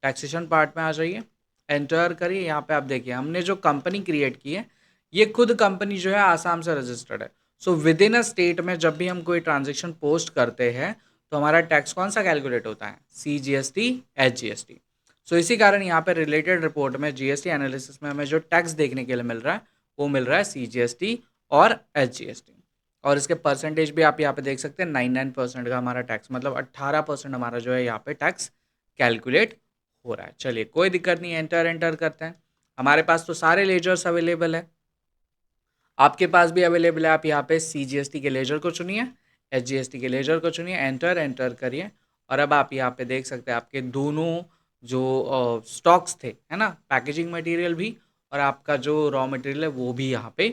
टैक्सेशन पार्ट में आ जाइए, एंटर करिए। यहाँ पे आप देखिए हमने जो कंपनी क्रिएट की है ये खुद कंपनी जो है आसाम से रजिस्टर्ड है। So with in a state में जब भी हम कोई ट्रांजेक्शन पोस्ट करते हैं तो हमारा टैक्स कौन सा कैलकुलेट होता है, CGST HGST। सो इसी कारण यहाँ पे रिलेटेड रिपोर्ट में जीएसटी एनालिसिस में हमें जो टैक्स देखने के लिए मिल रहा है वो मिल रहा है CGST और HGST। और इसके परसेंटेज भी आप यहाँ पे देख सकते हैं, 99% का हमारा टैक्स, मतलब 18% हमारा जो है यहाँ पे टैक्स कैलकुलेट हो रहा है। चलिए कोई दिक्कत नहीं, एंटर एंटर करते हैं। हमारे पास तो सारे लेजर्स अवेलेबल है, आपके पास भी अवेलेबल है। आप यहाँ पे CGST के लेजर को चुनिए, HGST के लेजर को चुनिए, एंटर एंटर करिए। और अब आप यहाँ पे देख सकते हैं आपके दोनों जो स्टॉक्स थे, है ना, पैकेजिंग मटेरियल भी और आपका जो रॉ मटेरियल है वो भी यहाँ पे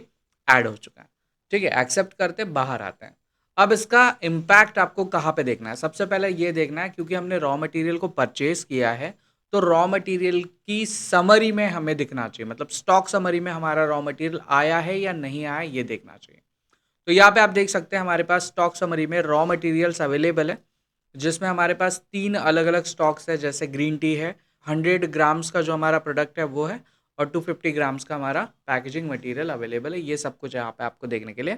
ऐड हो चुका है। ठीक है, एक्सेप्ट करते बाहर आते हैं। अब इसका इम्पैक्ट आपको कहाँ पे देखना है, सबसे पहले ये देखना है क्योंकि हमने रॉ मटेरियल को परचेज किया है तो रॉ मटेरियल की समरी में हमें दिखना चाहिए, मतलब स्टॉक समरी में हमारा रॉ मटेरियल आया है या नहीं आया ये देखना चाहिए। तो यहाँ पे आप देख सकते हैं हमारे पास स्टॉक समरी में रॉ मटेरियल्स अवेलेबल है, जिसमें हमारे पास 3 अलग अलग स्टॉक्स है, जैसे ग्रीन टी है, 100 ग्राम्स का जो हमारा प्रोडक्ट है वो है, और 250 ग्राम्स का हमारा पैकेजिंग मटेरियल अवेलेबल है। ये सब कुछ यहाँ पे आपको देखने के लिए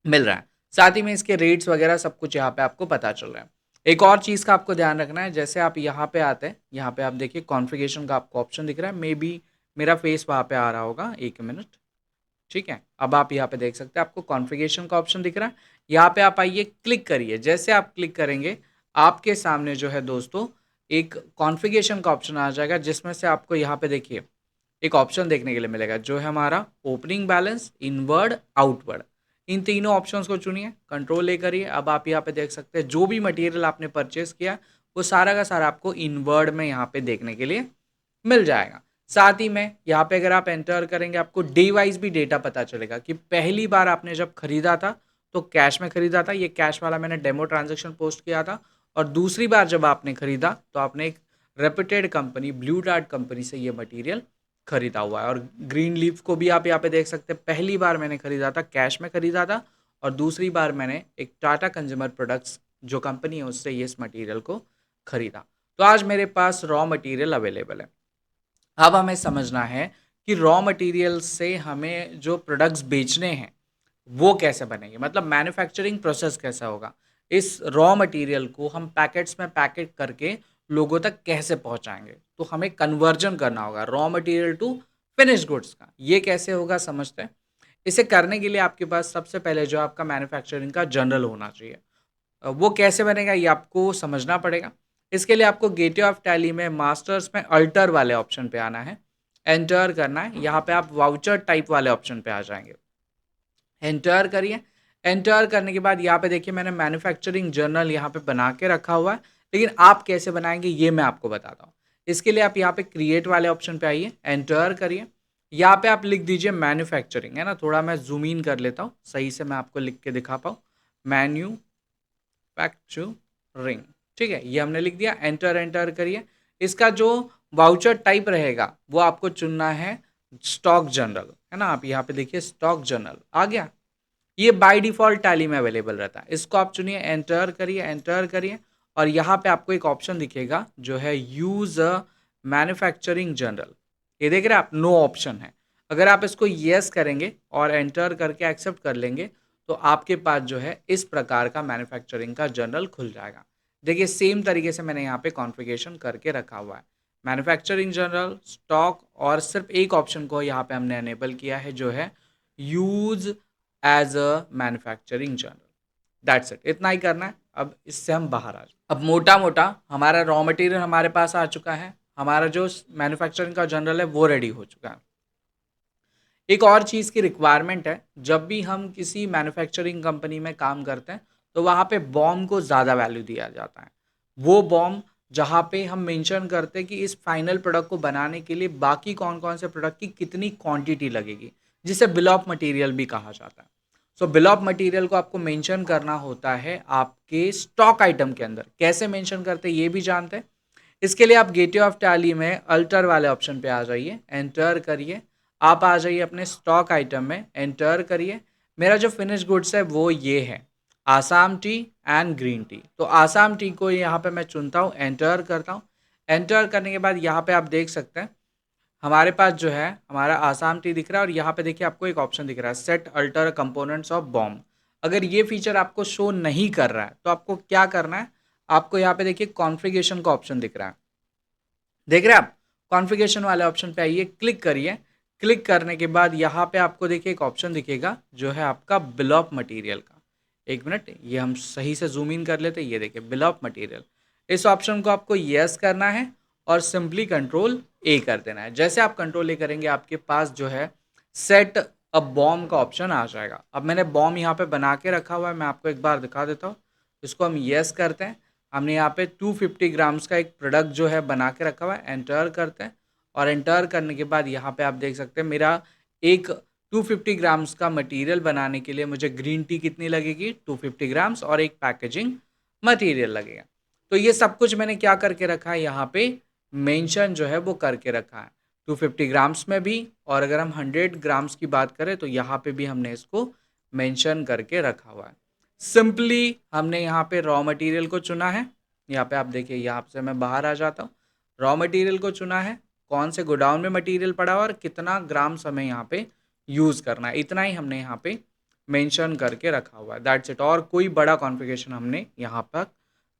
मिल रहा है। साथ ही में इसके रेट्स वगैरह सब कुछ यहाँ पे आपको पता चल रहा है। एक और चीज़ का आपको ध्यान रखना है, जैसे आप यहाँ पे आते हैं, यहाँ पे आप देखिए कॉन्फ़िगरेशन का आपको ऑप्शन दिख रहा है। मे बी मेरा फेस वहाँ पे आ रहा होगा, 1 मिनट। ठीक है, अब आप यहाँ पे देख सकते हैं, आपको कॉन्फ़िगरेशन का ऑप्शन दिख रहा है। यहाँ पे आप आइए, क्लिक करिए। जैसे आप क्लिक करेंगे, आपके सामने जो है दोस्तों एक कॉन्फ़िगरेशन का ऑप्शन आ जाएगा, जिसमें से आपको यहाँ पे देखिए एक ऑप्शन देखने के लिए मिलेगा, जो है हमारा ओपनिंग बैलेंस, इनवर्ड, आउटवर्ड। इन तीनों ऑप्शंस को चुनिए, कंट्रोल ए करिए। अब आप यहाँ पे देख सकते हैं जो भी मटेरियल आपने परचेस किया वो सारा का सारा आपको इनवर्ड में यहाँ पे देखने के लिए मिल जाएगा। साथ ही में यहाँ पे अगर आप एंटर करेंगे, आपको डे वाइज भी डेटा पता चलेगा कि पहली बार आपने जब खरीदा था तो कैश में खरीदा था, ये कैश वाला मैंने डेमो ट्रांजेक्शन पोस्ट किया था। और दूसरी बार जब आपने खरीदा तो आपने एक reputed company, blue dart company से ये मटेरियल खरीदा हुआ है। और ग्रीन लीफ को भी आप यहाँ पे देख सकते हैं, पहली बार मैंने खरीदा था, कैश में खरीदा था, और दूसरी बार मैंने एक टाटा कंज्यूमर प्रोडक्ट्स जो कंपनी है उससे ये इस मटेरियल को खरीदा। तो आज मेरे पास रॉ मटेरियल अवेलेबल है। अब हमें समझना है कि रॉ मटेरियल से हमें जो प्रोडक्ट्स बेचने हैं वो कैसे बनेंगे, मतलब मैन्युफैक्चरिंग प्रोसेस कैसा होगा। इस रॉ मटेरियल को हम पैकेट्स में पैकेट करके लोगों तक कैसे पहुंचाएंगे, तो हमें कन्वर्जन करना होगा raw material to finish goods का। ये कैसे होगा समझते हैं। इसे करने के लिए आपके पास सबसे पहले जो आपका मैन्युफैक्चरिंग का जर्नल होना चाहिए। वो कैसे बनेगा ये आपको समझना पड़ेगा। इसके लिए आपको गेटवे ऑफ टैली में मास्टर्स में अल्टर वाले ऑप्शन पे आना है, एंटर करना है। यहाँ पे आप वाउचर टाइप वाले ऑप्शन पे आ जाएंगे, एंटर करिए। एंटर करने के बाद यहाँ पे देखिए मैंने मैन्युफैक्चरिंग जर्नल यहाँ पे बना के रखा हुआ है, लेकिन आप कैसे बनाएंगे ये मैं आपको बताता हूँ। इसके लिए आप यहाँ पे क्रिएट वाले ऑप्शन पे आइए, एंटर करिए। यहाँ पे आप लिख दीजिए मैन्युफैक्चरिंग, है ना, थोड़ा मैं जूम इन कर लेता हूँ सही से मैं आपको लिख के दिखा पाऊँ। मैन्युफैक्चरिंग, ठीक है, ये हमने लिख दिया। एंटर एंटर करिए। इसका जो वाउचर टाइप रहेगा वो आपको चुनना है स्टॉक जनरल, है ना। आप यहाँ पे देखिए स्टॉक जनरल आ गया। ये बाय डिफ़ॉल्ट टैली में अवेलेबल रहता है, इसको आप चुनिए, एंटर करिए, एंटर करिए। और यहाँ पे आपको एक ऑप्शन दिखेगा जो है यूज़ मैन्युफैक्चरिंग जनरल। ये देख रहे हैं आप, नो ऑप्शन है। अगर आप इसको येस करेंगे और एंटर करके एक्सेप्ट कर लेंगे तो आपके पास जो है इस प्रकार का मैन्युफैक्चरिंग का जर्नल खुल जाएगा। देखिए सेम तरीके से मैंने यहाँ पे कॉन्फ़िगरेशन करके रखा हुआ है, मैन्युफैक्चरिंग जनरल, स्टॉक, और सिर्फ एक ऑप्शन को यहाँ पे हमने अनेबल किया है जो है use as a manufacturing journal. That's it, इतना ही करना है। अब इससे हम बाहर आ जाए। अब मोटा मोटा हमारा रॉ मटेरियल हमारे पास आ चुका है, हमारा जो मैन्युफैक्चरिंग का जर्नल है वो रेडी हो चुका है। एक और चीज़ की रिक्वायरमेंट है, जब भी हम किसी मैन्युफैक्चरिंग कंपनी में काम करते हैं तो वहाँ पे बॉम को ज़्यादा वैल्यू दिया जाता है। वो बॉम जहाँ पे हम मेंशन करते हैं कि इस फाइनल प्रोडक्ट को बनाने के लिए बाकी कौन कौन से प्रोडक्ट की कितनी क्वांटिटी लगेगी, जिसे बिल ऑफ मटेरियल भी कहा जाता है। सो बिल ऑफ मटेरियल को आपको मेंशन करना होता है आपके स्टॉक आइटम के अंदर। कैसे मेंशन करते हैं ये भी जानते हैं। इसके लिए आप गेटवे ऑफ टैली में अल्टर वाले ऑप्शन पे आ जाइए, एंटर करिए। आप आ जाइए अपने स्टॉक आइटम में, एंटर करिए। मेरा जो फिनिश गुड्स है वो ये है, Assam T and green tea. तो आसाम टी को यहाँ पे मैं चुनता हूँ, एंटर करता हूँ। एंटर करने के बाद यहाँ पे आप देख सकते हैं हमारे पास जो है हमारा आसाम टी दिख रहा है, और यहाँ पे देखिए आपको एक ऑप्शन दिख रहा है, set alter components of bomb. अगर ये फीचर आपको शो नहीं कर रहा है तो आपको क्या करना है, आपको यहाँ पे देखिए कॉन्फ़िगरेशन का ऑप्शन दिख रहा है, देख रहे हैं आप। कॉन्फ़िगरेशन वाले ऑप्शन पे आइए, क्लिक करिए। क्लिक करने के बाद यहाँ पे आपको देखिए एक ऑप्शन दिखेगा जो है आपका बिल ऑफ मटेरियल का। एक मिनट, ये हम सही से जूम इन कर लेते हैं। ये देखिए बिल ऑफ मटेरियल, इस ऑप्शन को आपको यस करना है और सिंपली कंट्रोल ए कर देना है। जैसे आप कंट्रोल ए करेंगे आपके पास जो है सेट अ बॉम्ब का ऑप्शन आ जाएगा। अब मैंने बॉम्ब यहाँ पे बना के रखा हुआ है, मैं आपको एक बार दिखा देता हूँ। इसको हम यस करते हैं। हमने यहाँ पे 250 ग्राम्स का एक प्रोडक्ट जो है बना के रखा हुआ है, एंटर करते हैं। और एंटर करने के बाद यहाँ पे आप देख सकते हैं मेरा एक 250 ग्राम्स का मटेरियल बनाने के लिए मुझे ग्रीन टी कितनी लगेगी, 250 ग्राम्स, और एक पैकेजिंग मटेरियल लगेगा। तो ये सब कुछ मैंने क्या करके रखा है, यहाँ पे मेंशन जो है वो करके रखा है 250 ग्राम्स में भी, और अगर हम 100 ग्राम्स की बात करें तो यहाँ पे भी हमने इसको मेंशन करके रखा हुआ है। सिंपली हमने यहाँ पे रॉ मटेरियल को चुना है। यहाँ पे आप देखिए, यहाँ से मैं बाहर आ जाता हूँ। रॉ मटेरियल को चुना है, कौन से गोडाउन में मटेरियल पड़ा हुआ और कितना ग्राम्स हमें यहाँ पे यूज़ करना है, इतना ही हमने यहाँ पे मेंशन करके रखा हुआ है, दैट्स इट। और कोई बड़ा कॉन्फ़िगरेशन हमने यहाँ पर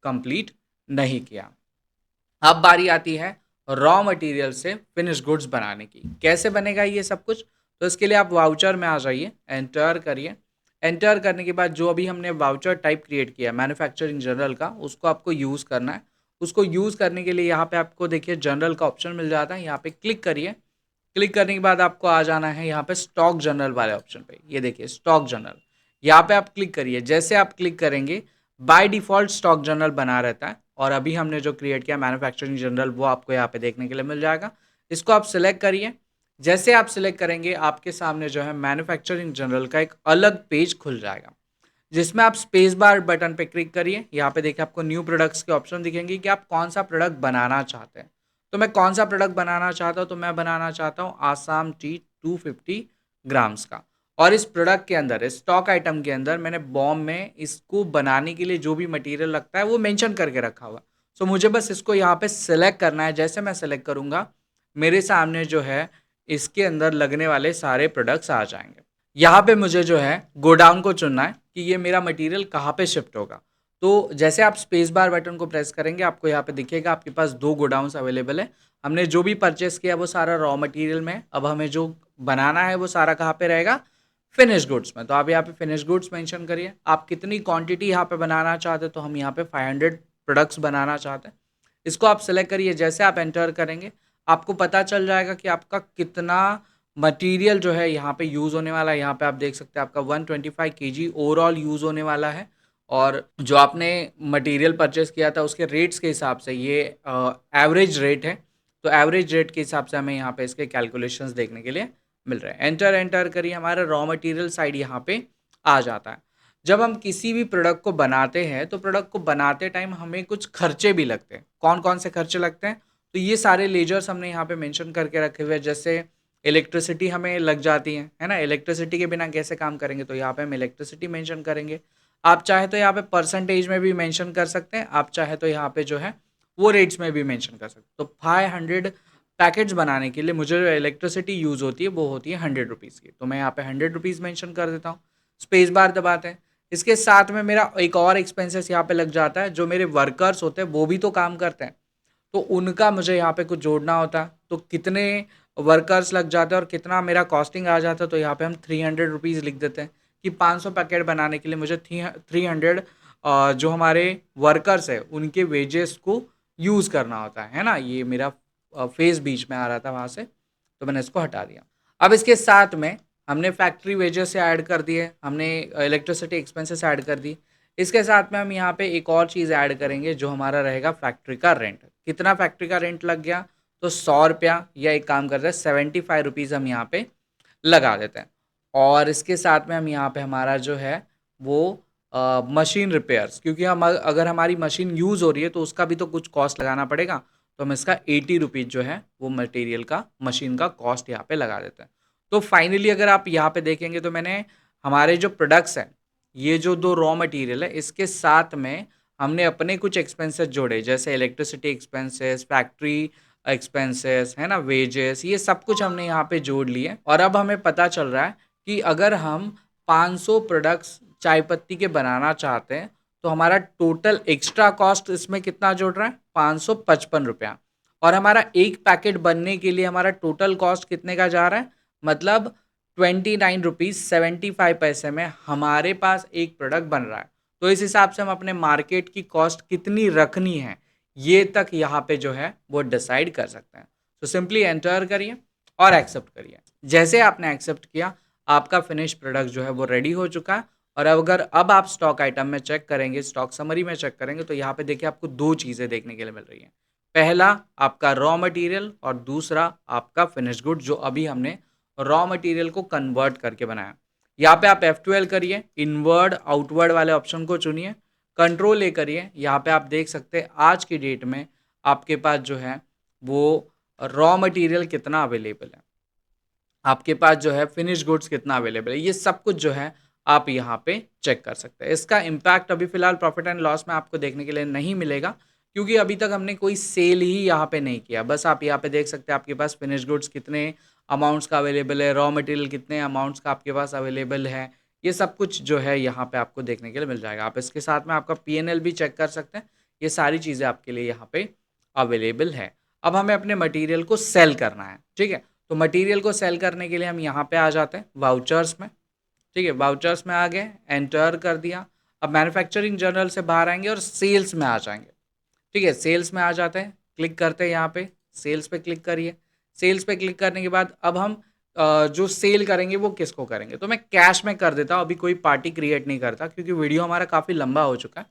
कंप्लीट नहीं किया। अब बारी आती है रॉ मटेरियल से फिनिश गुड्स बनाने की। कैसे बनेगा ये सब कुछ? तो इसके लिए आप वाउचर में आ जाइए, एंटर करिए। एंटर करने के बाद जो अभी हमने वाउचर टाइप क्रिएट किया मैन्युफैक्चरिंग जनरल का, उसको आपको यूज़ करना है। उसको यूज़ करने के लिए यहाँ पे आपको देखिए जनरल का ऑप्शन मिल जाता है, यहाँ पे क्लिक करिए। क्लिक करने के बाद आपको आ जाना है यहाँ पे स्टॉक जनरल वाले ऑप्शन पे, ये देखिए स्टॉक जनरल, यहाँ पे आप क्लिक करिए। जैसे आप क्लिक करेंगे बाय डिफ़ॉल्ट स्टॉक जनरल बना रहता है, और अभी हमने जो क्रिएट किया मैन्युफैक्चरिंग जनरल वो आपको यहाँ पे देखने के लिए मिल जाएगा। इसको आप सिलेक्ट करिए। जैसे आप सिलेक्ट करेंगे आपके सामने जो है मैन्युफैक्चरिंग जनरल का एक अलग पेज खुल जाएगा, जिसमें आप स्पेस बार बटन पे क्लिक करिए। यहाँ पे देखिए आपको न्यू प्रोडक्ट्स के ऑप्शन दिखेंगे कि आप कौन सा प्रोडक्ट बनाना चाहते हैं। तो मैं कौन सा प्रोडक्ट बनाना चाहता हूँ, तो मैं बनाना चाहता हूँ आसाम टी 250 ग्राम्स का। और इस प्रोडक्ट के अंदर स्टॉक आइटम के अंदर मैंने बॉम्ब में इसको बनाने के लिए जो भी मटेरियल लगता है वो मेंशन करके रखा हुआ। सो मुझे बस इसको यहाँ पे सिलेक्ट करना है। जैसे मैं सिलेक्ट करूँगा मेरे सामने जो है इसके अंदर लगने वाले सारे प्रोडक्ट्स आ जाएंगे। यहाँ पे मुझे जो है गोडाउन को चुनना है कि ये मेरा मटेरियल कहाँ पे शिफ्ट होगा। तो जैसे आप स्पेस बार बटन को प्रेस करेंगे आपको यहाँ पे दिखेगा आपके पास 2 गोडाउन्स अवेलेबल है। हमने जो भी परचेस किया वो सारा रॉ मटेरियल में है। अब हमें जो बनाना है वो सारा कहाँ पे रहेगा? फिनिश गुड्स में। तो आप यहाँ पे फिनिश गुड्स मेंशन करिए। आप कितनी क्वांटिटी यहाँ पे बनाना चाहते हैं, तो हम यहाँ पे 500 प्रोडक्ट्स बनाना चाहते हैं। इसको आप सेलेक्ट करिए। जैसे आप एंटर करेंगे आपको पता चल जाएगा कि आपका कितना मटेरियल जो है यहाँ पे यूज़ होने वाला है। यहाँ पे आप देख सकते हैं आपका 125 केजी ओवरऑल यूज़ होने वाला है। और जो आपने मटेरियल परचेस किया था उसके रेट्स के हिसाब से ये एवरेज रेट है। तो एवरेज रेट के हिसाब से हमें यहाँ पे इसके कैलकुलेशंस देखने के लिए मिल रहे हैं। एंटर एंटर करिए, हमारा रॉ मटेरियल साइड यहाँ पे आ जाता है। जब हम किसी भी प्रोडक्ट को बनाते हैं तो प्रोडक्ट को बनाते टाइम हमें कुछ खर्चे भी लगते हैं। कौन कौन से खर्चे लगते हैं? तो ये सारे लेजर्स हमने यहाँ पे मेंशन करके रखे हुए हैं। जैसे इलेक्ट्रिसिटी हमें लग जाती है ना। इलेक्ट्रिसिटी के बिना कैसे काम करेंगे, तो यहाँ पे हम इलेक्ट्रिसिटी मेंशन करेंगे। आप चाहे तो यहाँ पे परसेंटेज में भी मेंशन कर सकते हैं, आप चाहे तो यहाँ पे जो है वो रेट्स में भी मेंशन कर सकते हैं। तो 500 पैकेट्स बनाने के लिए मुझे जो इलेक्ट्रिसिटी यूज़ होती है वो होती है 100 रुपीज़ की। तो मैं यहाँ पे 100 रुपीज़ मेंशन कर देता हूँ। स्पेस बार दबाते हैं। इसके साथ में मेरा एक और एक्सपेंसेस यहाँ पे लग जाता है। जो मेरे वर्कर्स होते हैं वो भी तो काम करते हैं, तो उनका मुझे यहाँ पे कुछ जोड़ना होता है। तो कितने वर्कर्स लग जाते हैं और कितना मेरा कॉस्टिंग आ जाता है, तो यहाँ पे हम 300 रुपीज़ लिख देते हैं कि 500 पैकेट बनाने के लिए मुझे 300 जो हमारे वर्कर्स है उनके वेजेस को यूज़ करना होता है ना। ये मेरा फेस बीच में आ रहा था वहाँ से, तो मैंने इसको हटा दिया। अब इसके साथ में हमने फैक्ट्री वेजेस से ऐड कर दिए, हमने इलेक्ट्रिसिटी एक्सपेंसेस ऐड कर दी। इसके साथ में हम यहाँ पे एक और चीज़ ऐड करेंगे जो हमारा रहेगा फैक्ट्री का रेंट। कितना फैक्ट्री का रेंट लग गया? तो 100 रुपया, या एक काम करते हैं 75 रुपीज़ हम यहाँ पे लगा देते हैं। और इसके साथ में हम यहाँ पे हमारा जो है वो मशीन रिपेयर्स, क्योंकि हम अगर हमारी मशीन यूज़ हो रही है तो उसका भी तो कुछ कॉस्ट लगाना पड़ेगा। तो हम इसका 80 रुपीज़ जो है वो मटेरियल का मशीन का कॉस्ट यहाँ पे लगा देते हैं। तो फाइनली अगर आप यहाँ पे देखेंगे तो मैंने हमारे जो प्रोडक्ट्स हैं, ये जो 2 रॉ मटेरियल है इसके साथ में हमने अपने कुछ एक्सपेंसेस जोड़े, जैसे इलेक्ट्रिसिटी एक्सपेंसेस, फैक्ट्री एक्सपेंसेस है ना, वेजेस, ये सब कुछ हमने यहाँ पे जोड़ लिए। और अब हमें पता चल रहा है कि अगर हम 500 प्रोडक्ट्स चाय पत्ती के बनाना चाहते हैं तो हमारा टोटल एक्स्ट्रा कॉस्ट इसमें कितना जुड़ रहा है? 555 रुपया। और हमारा एक पैकेट बनने के लिए हमारा टोटल कॉस्ट कितने का जा रहा है? मतलब 29 रुपीज़ 75 पैसे में हमारे पास एक प्रोडक्ट बन रहा है। तो इस हिसाब से हम अपने मार्केट की कॉस्ट कितनी रखनी है ये तक यहाँ पे जो है वो डिसाइड कर सकते हैं। तो सिंपली एंटर करिए और एक्सेप्ट करिए। जैसे आपने एक्सेप्ट किया आपका फिनिश प्रोडक्ट जो है वो रेडी हो चुका है। और अगर अब आप स्टॉक आइटम में चेक करेंगे, स्टॉक समरी में चेक करेंगे, तो यहाँ पे देखिए आपको 2 चीज़ें देखने के लिए मिल रही हैं। पहला आपका रॉ मटेरियल और दूसरा आपका फिनिश गुड जो अभी हमने रॉ मटेरियल को कन्वर्ट करके बनाया। यहाँ पे आप F12 करिए, इनवर्ड आउटवर्ड वाले ऑप्शन को चुनिए, कंट्रोल ए करिए। यहाँ पे आप देख सकते हैं आज की डेट में आपके पास जो है वो रॉ मटेरियल कितना अवेलेबल है, आपके पास जो है फिनिश गुड्स कितना अवेलेबल है, ये सब कुछ जो है आप यहाँ पे चेक कर सकते हैं। इसका इम्पैक्ट अभी फिलहाल प्रॉफिट एंड लॉस में आपको देखने के लिए नहीं मिलेगा, क्योंकि अभी तक हमने कोई सेल ही यहाँ पे नहीं किया। बस आप यहाँ पे देख सकते हैं आपके पास फिनिश गुड्स कितने अमाउंट्स का अवेलेबल है, रॉ मटेरियल कितने अमाउंट्स का आपके पास अवेलेबल है, ये सब कुछ जो है यहाँ पे आपको देखने के लिए मिल जाएगा। आप इसके साथ में आपका पीएनएल भी चेक कर सकते हैं। ये सारी चीज़ें आपके लिए यहाँ पे अवेलेबल है। अब हमें अपने मटेरियल को सेल करना है, ठीक है। तो मटेरियल को सेल करने के लिए हम यहाँ पे आ जाते हैं वाउचर्स में, ठीक है। वाउचर्स में आ गए, एंटर कर दिया। अब मैन्युफैक्चरिंग जर्नल से बाहर आएंगे और सेल्स में आ जाएंगे, ठीक है। सेल्स में आ जाते हैं, क्लिक करते हैं यहाँ पे, सेल्स पे क्लिक करिए। सेल्स पे क्लिक करने के बाद अब हम जो सेल करेंगे वो किसको करेंगे, तो मैं कैश में कर देता हूँ। अभी कोई पार्टी क्रिएट नहीं करता क्योंकि वीडियो हमारा काफ़ी लंबा हो चुका है।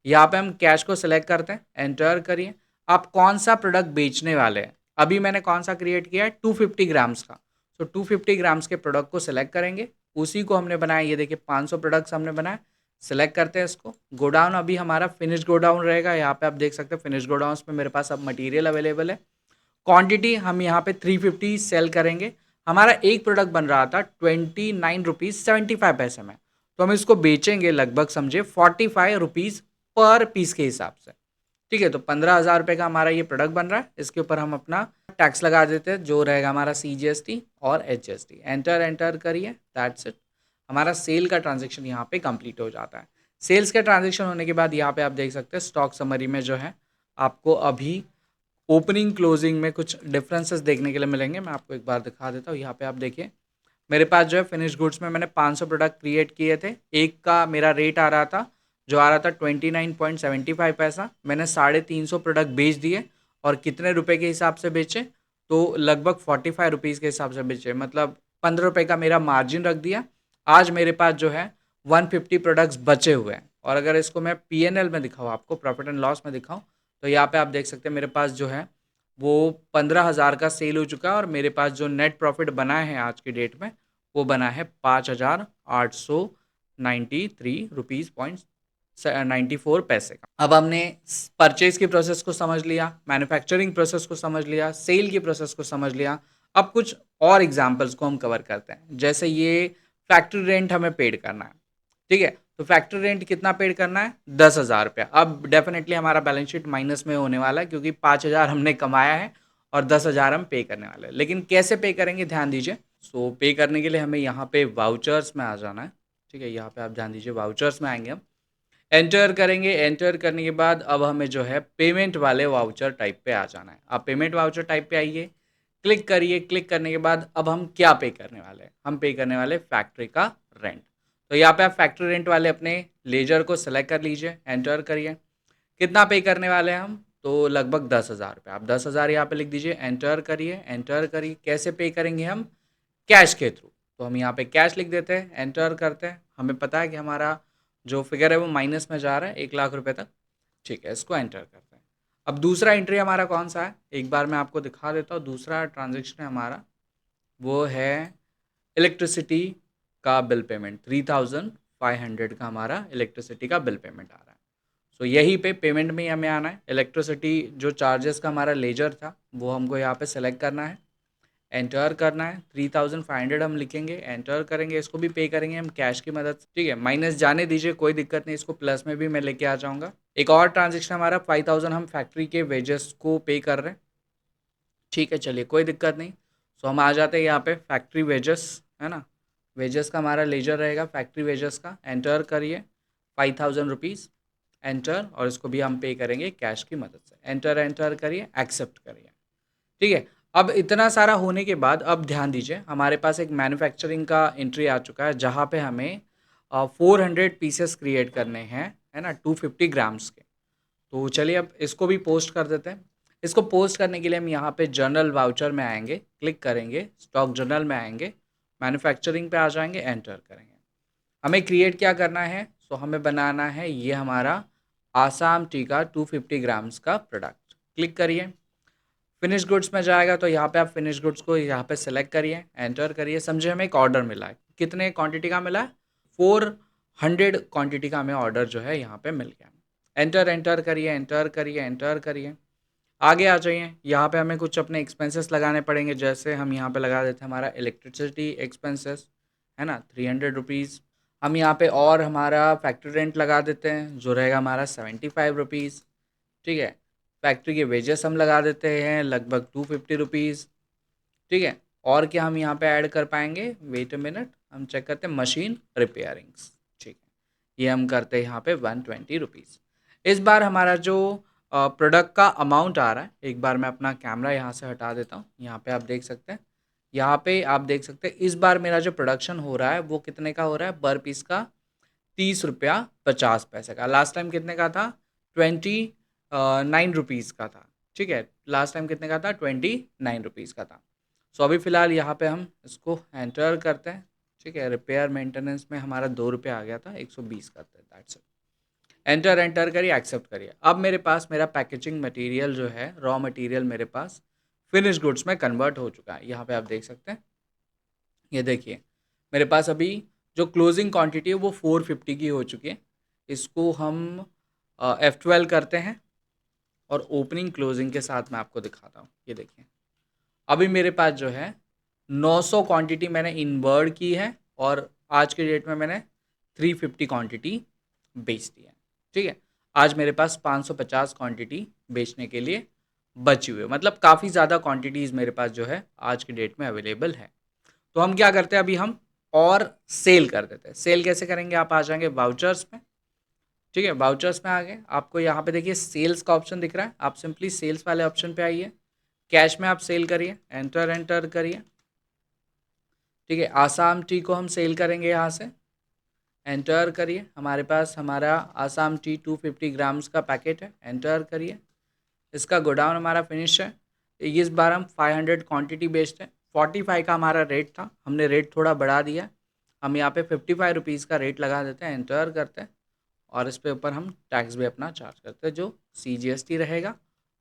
यहाँ पे हम कैश को सिलेक्ट करते हैं, एंटर करिए। आप कौन सा प्रोडक्ट बेचने वाले हैं, अभी मैंने कौन सा क्रिएट किया है, 250 ग्राम्स का। तो 250 ग्राम्स के प्रोडक्ट को सिलेक्ट करेंगे, उसी को हमने बनाया। ये देखिए 500 प्रोडक्ट्स हमने बनाए। सिलेक्ट करते हैं इसको। गोडाउन अभी हमारा फिनिश गोडाउन रहेगा। यहाँ पे आप देख सकते हैं फिनिश गोडाउन में मेरे पास अब मटेरियल अवेलेबल है। क्वांटिटी हम यहाँ पे 350 सेल करेंगे। हमारा एक प्रोडक्ट बन रहा था 29 रुपीज़ 75 पैसे में, तो हम इसको बेचेंगे लगभग समझे 45 रुपीज़ पर पीस के हिसाब से, ठीक है। तो 15,000 रुपये का हमारा ये प्रोडक्ट बन रहा है। इसके ऊपर हम अपना टैक्स लगा देते हैं जो रहेगा हमारा CGST और HST। एंटर एंटर करिए, दैट्स इट। हमारा सेल का ट्रांजेक्शन यहाँ पे कंप्लीट हो जाता है। सेल्स का ट्रांजेक्शन होने के बाद यहाँ पे आप देख सकते हैं स्टॉक समरी में जो है आपको अभी ओपनिंग क्लोजिंग में कुछ डिफरेंसेस देखने के लिए मिलेंगे। मैं आपको एक बार दिखा देता हूँ। यहाँ पे आप देखिए मेरे पास जो है फिनिश गुड्स में मैंने 500 प्रोडक्ट क्रिएट किए थे। एक का मेरा रेट आ रहा था, जो आ रहा था 29.75 पैसा। मैंने 350 प्रोडक्ट बेच दिए। और कितने रुपए के हिसाब से बेचे, तो लगभग 45 रुपीज़ के हिसाब से बेचे, मतलब 15 रुपये का मेरा मार्जिन रख दिया। आज मेरे पास जो है 150 प्रोडक्ट्स बचे हुए हैं। और अगर इसको मैं PNL में दिखाऊँ, आपको प्रॉफिट एंड लॉस में दिखाऊँ, तो यहाँ पे आप देख सकते हैं मेरे पास जो है वो 15,000 का सेल हो चुका है। और मेरे पास जो नेट प्रॉफिट बना है आज की डेट में, वो बना है 5,893 रुपीज़ 94 पैसे का। अब हमने परचेज की प्रोसेस को समझ लिया, मैन्युफैक्चरिंग प्रोसेस को समझ लिया, सेल की प्रोसेस को समझ लिया। अब कुछ और एग्जांपल्स को हम कवर करते हैं। जैसे ये फैक्ट्री रेंट हमें पेड करना है, ठीक है। तो फैक्ट्री रेंट कितना पेड करना है, 10,000 रुपया। अब डेफिनेटली हमारा बैलेंस शीट माइनस में होने वाला है क्योंकि 5,000 हमने कमाया है और 10,000 हम पे करने वाले हैं। लेकिन कैसे पे करेंगे, ध्यान दीजिए। सो पे करने के लिए हमें यहाँ पे वाउचर्स में आ जाना है, ठीक है। यहाँ पे आप ध्यान दीजिए, वाउचर्स में आएंगे हम, एंटर करेंगे। एंटर करने के बाद अब हमें जो है पेमेंट वाले वाउचर टाइप पे आ जाना है। आप पेमेंट वाउचर टाइप पे आइए, क्लिक करिए। क्लिक करने के बाद अब हम क्या पे करने वाले हैं, हम पे करने वाले फैक्ट्री का रेंट। तो यहाँ पे आप फैक्ट्री रेंट वाले अपने लेजर को सेलेक्ट कर लीजिए, एंटर करिए। कितना पे करने वाले हैं हम, तो लगभग 10,000 रुपये। आप 10,000 यहाँ पे लिख दीजिए, एंटर करिए। एंटर करिए, कैसे पे करेंगे हम, कैश के थ्रू। तो हम यहाँ पे कैश लिख देते हैं, एंटर करते हैं। हमें पता है कि हमारा जो फिगर है वो माइनस में जा रहा है 1,00,000 रुपये तक, ठीक है। इसको एंटर करते हैं। अब दूसरा एंट्री हमारा कौन सा है, एक बार मैं आपको दिखा देता हूँ। दूसरा ट्रांजेक्शन है हमारा, वो है इलेक्ट्रिसिटी का बिल पेमेंट। 3,500 का हमारा इलेक्ट्रिसिटी का बिल पेमेंट आ रहा है। सो यहीं पे पेमेंट में ही हमें आना है। इलेक्ट्रिसिटी जो चार्जेस का हमारा लेजर था वो हमको यहाँ पे सेलेक्ट करना है, एंटर करना है। 3,500 हम लिखेंगे, एंटर करेंगे। इसको भी पे करेंगे हम कैश की मदद से, ठीक है। माइनस जाने दीजिए, कोई दिक्कत नहीं, इसको प्लस में भी मैं लेके आ जाऊँगा। एक और ट्रांजेक्शन हमारा 5,000 हम फैक्ट्री के वेजेस को पे कर रहे हैं, ठीक है। चलिए कोई दिक्कत नहीं। सो हम आ जाते हैं यहाँ पे फैक्ट्री वेजेस, है ना। वेजेस का हमारा लेजर रहेगा फैक्ट्री वेजेस का, एंटर करिए 5,000 रुपीज़, एंटर। और इसको भी हम पे करेंगे कैश की मदद से, एंटर एंटर करिए, एक्सेप्ट करिए, ठीक है। अब इतना सारा होने के बाद अब ध्यान दीजिए, हमारे पास एक मैन्युफैक्चरिंग का एंट्री आ चुका है जहाँ पे हमें 400 पीसेस क्रिएट करने हैं, है ना, 250 ग्राम्स के। तो चलिए अब इसको भी पोस्ट कर देते हैं। इसको पोस्ट करने के लिए हम यहाँ पे जर्नल वाउचर में आएंगे, क्लिक करेंगे, स्टॉक जर्नल में आएंगे, मैन्युफैक्चरिंग पे आ जाएंगे, एंटर करेंगे। हमें क्रिएट क्या करना है, सो हमें बनाना है ये हमारा आसाम टी का 250 ग्राम्स का प्रोडक्ट। क्लिक करिए, फिनिश गुड्स में जाएगा तो यहाँ पे आप फिनिश गुड्स को यहाँ पे सेलेक्ट करिए, एंटर करिए। समझे हमें एक ऑर्डर मिला है, कितने क्वांटिटी का मिला है, 400 क्वांटिटी का हमें ऑर्डर जो है यहाँ पे मिल गया। एंटर एंटर करिए, एंटर करिए, एंटर करिए, आगे आ जाइए। यहाँ पे हमें कुछ अपने एक्सपेंसेस लगाने पड़ेंगे। जैसे हम यहाँ पे लगा देते हैं हमारा इलेक्ट्रिसिटी एक्सपेंसेस, है ना, 300 रुपीज़। हम यहाँ पे और हमारा फैक्ट्री रेंट लगा देते हैं जो रहेगा हमारा 75 रुपीज़, ठीक है। फैक्ट्री के वेजेस हम लगा देते हैं लगभग 250 रुपीज़, ठीक है। और क्या हम यहाँ पे ऐड कर पाएंगे, वेट अ मिनट, हम चेक करते हैं मशीन रिपेयरिंग्स, ठीक है। ये हम करते हैं यहाँ पे 120 रुपीज़। इस बार हमारा जो प्रोडक्ट का अमाउंट आ रहा है, एक बार मैं अपना कैमरा यहाँ से हटा देता हूँ, यहाँ पे आप देख सकते हैं, यहाँ पे आप देख सकते हैं इस बार मेरा जो प्रोडक्शन हो रहा है वो कितने का हो रहा है, पर पीस का 30 रुपया 50 पैसे का। लास्ट टाइम कितने का था, 29 रुपीज़ का था, ठीक है। लास्ट टाइम कितने का था, 29 रुपीज़ का था। सो अभी फ़िलहाल यहाँ पे हम इसको एंटर करते हैं, ठीक है। रिपेयर मेंटेनेंस में हमारा 2 रुपये आ गया था, 120 करते हैं, दैट्स इट। एंटर करिए, एक्सेप्ट करिए। अब मेरे पास मेरा पैकेजिंग मटेरियल जो है, रॉ मटेरियल मेरे पास फिनिश गुड्स में कन्वर्ट हो चुका है। यहाँ पे आप देख सकते हैं, ये देखिए मेरे पास अभी जो क्लोजिंग क्वांटिटी है वो 450 की हो चुकी है। इसको हम F12 करते हैं और ओपनिंग क्लोजिंग के साथ मैं आपको दिखाता हूँ। ये देखिए अभी मेरे पास जो है 900 क्वांटिटी मैंने इनवर्ड की है और आज के डेट में मैंने 350 क्वांटिटी बेच दी है, ठीक है। आज मेरे पास 550 क्वांटिटी बेचने के लिए बची हुई है, मतलब काफ़ी ज़्यादा क्वांटिटीज़ मेरे पास जो है आज की डेट में अवेलेबल है। तो हम क्या करते हैं, अभी हम और सेल कर देते हैं। सेल कैसे करेंगे, आप आ जाएंगे वाउचर्स में, ठीक है। वाउचर्स में आ गए, आपको यहाँ पे देखिए सेल्स का ऑप्शन दिख रहा है, आप सिंपली सेल्स वाले ऑप्शन पे आइए। कैश में आप सेल करिए, एंटर करिए, ठीक है। आसाम टी को हम सेल करेंगे, यहाँ से एंटर करिए। हमारे पास हमारा आसाम टी 250 ग्राम्स का पैकेट है, एंटर करिए। इसका गोडाउन हमारा फिनिश है। इस बार हम 500 क्वांटिटी बेचते हैं। 45 का हमारा रेट था, हमने रेट थोड़ा बढ़ा दिया। हम यहाँ पे 55 रुपीज़ का रेट लगा देते हैं, एंटर करते हैं और इस पे ऊपर हम टैक्स भी अपना चार्ज करते हैं, जो CGST रहेगा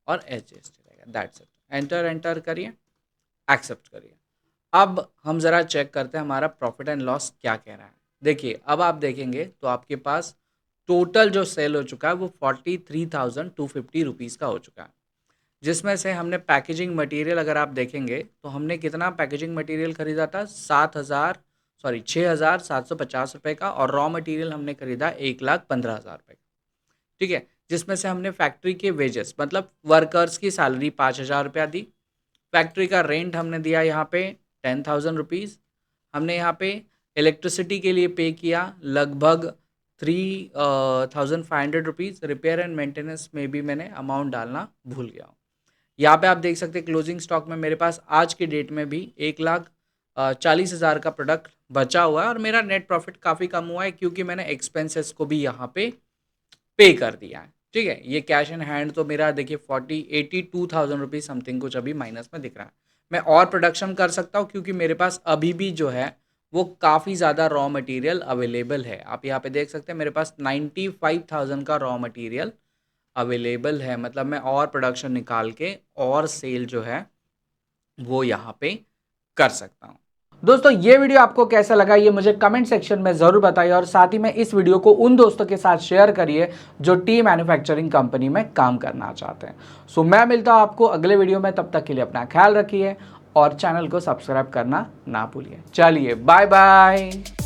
और HGST रहेगा, दैट्स इट। एंटर करिए, एक्सेप्ट करिए। अब हम ज़रा चेक करते हैं हमारा प्रॉफिट एंड लॉस क्या कह रहा है। देखिए अब आप देखेंगे तो आपके पास टोटल जो सेल हो चुका है वो 43,250 रुपीज़ का हो चुका है, जिसमें से हमने पैकेजिंग मटेरियल अगर आप देखेंगे तो हमने कितना पैकेजिंग मटेरियल खरीदा था, 6,750 रुपये का, और रॉ मटेरियल हमने खरीदा 1,15,000 रुपये का, ठीक है। जिसमें से हमने फैक्ट्री के वेजेस मतलब वर्कर्स की सैलरी 5,000 रुपया दी। फैक्ट्री का रेंट हमने दिया यहाँ पे 10,000 रुपीज़। हमने यहाँ पे इलेक्ट्रिसिटी के लिए पे किया लगभग 3,500 रुपीज़। रिपेयर एंड मेंटेनेंस में भी मैंने अमाउंट डालना भूल गया हूँ। यहाँ पे आप देख सकते हैं क्लोजिंग स्टॉक में मेरे पास आज के डेट में भी 1,40,000 का प्रोडक्ट बचा हुआ है और मेरा नेट प्रॉफिट काफ़ी कम हुआ है क्योंकि मैंने एक्सपेंसेस को भी यहाँ पे कर दिया है, ठीक है। ये कैश इन हैंड तो मेरा देखिए 82,000 रुपीज़ समथिंग कुछ अभी माइनस में दिख रहा है। मैं और प्रोडक्शन कर सकता हूँ क्योंकि मेरे पास अभी भी जो है वो काफ़ी ज़्यादा रॉ मटेरियल अवेलेबल है। आप यहाँ पे देख सकते हैं मेरे पास 95,000 का रॉ मटेरियल अवेलेबल है, मतलब मैं और प्रोडक्शन निकाल के और सेल जो है वो यहाँ पे कर सकता हूँ। दोस्तों ये वीडियो आपको कैसा लगा ये मुझे कमेंट सेक्शन में ज़रूर बताइए और साथ ही में इस वीडियो को उन दोस्तों के साथ शेयर करिए जो टी मैन्युफैक्चरिंग कंपनी में काम करना चाहते हैं। सो मैं मिलता हूँ आपको अगले वीडियो में, तब तक के लिए अपना ख्याल रखिए और चैनल को सब्सक्राइब करना ना भूलिए। चलिए बाय बाय।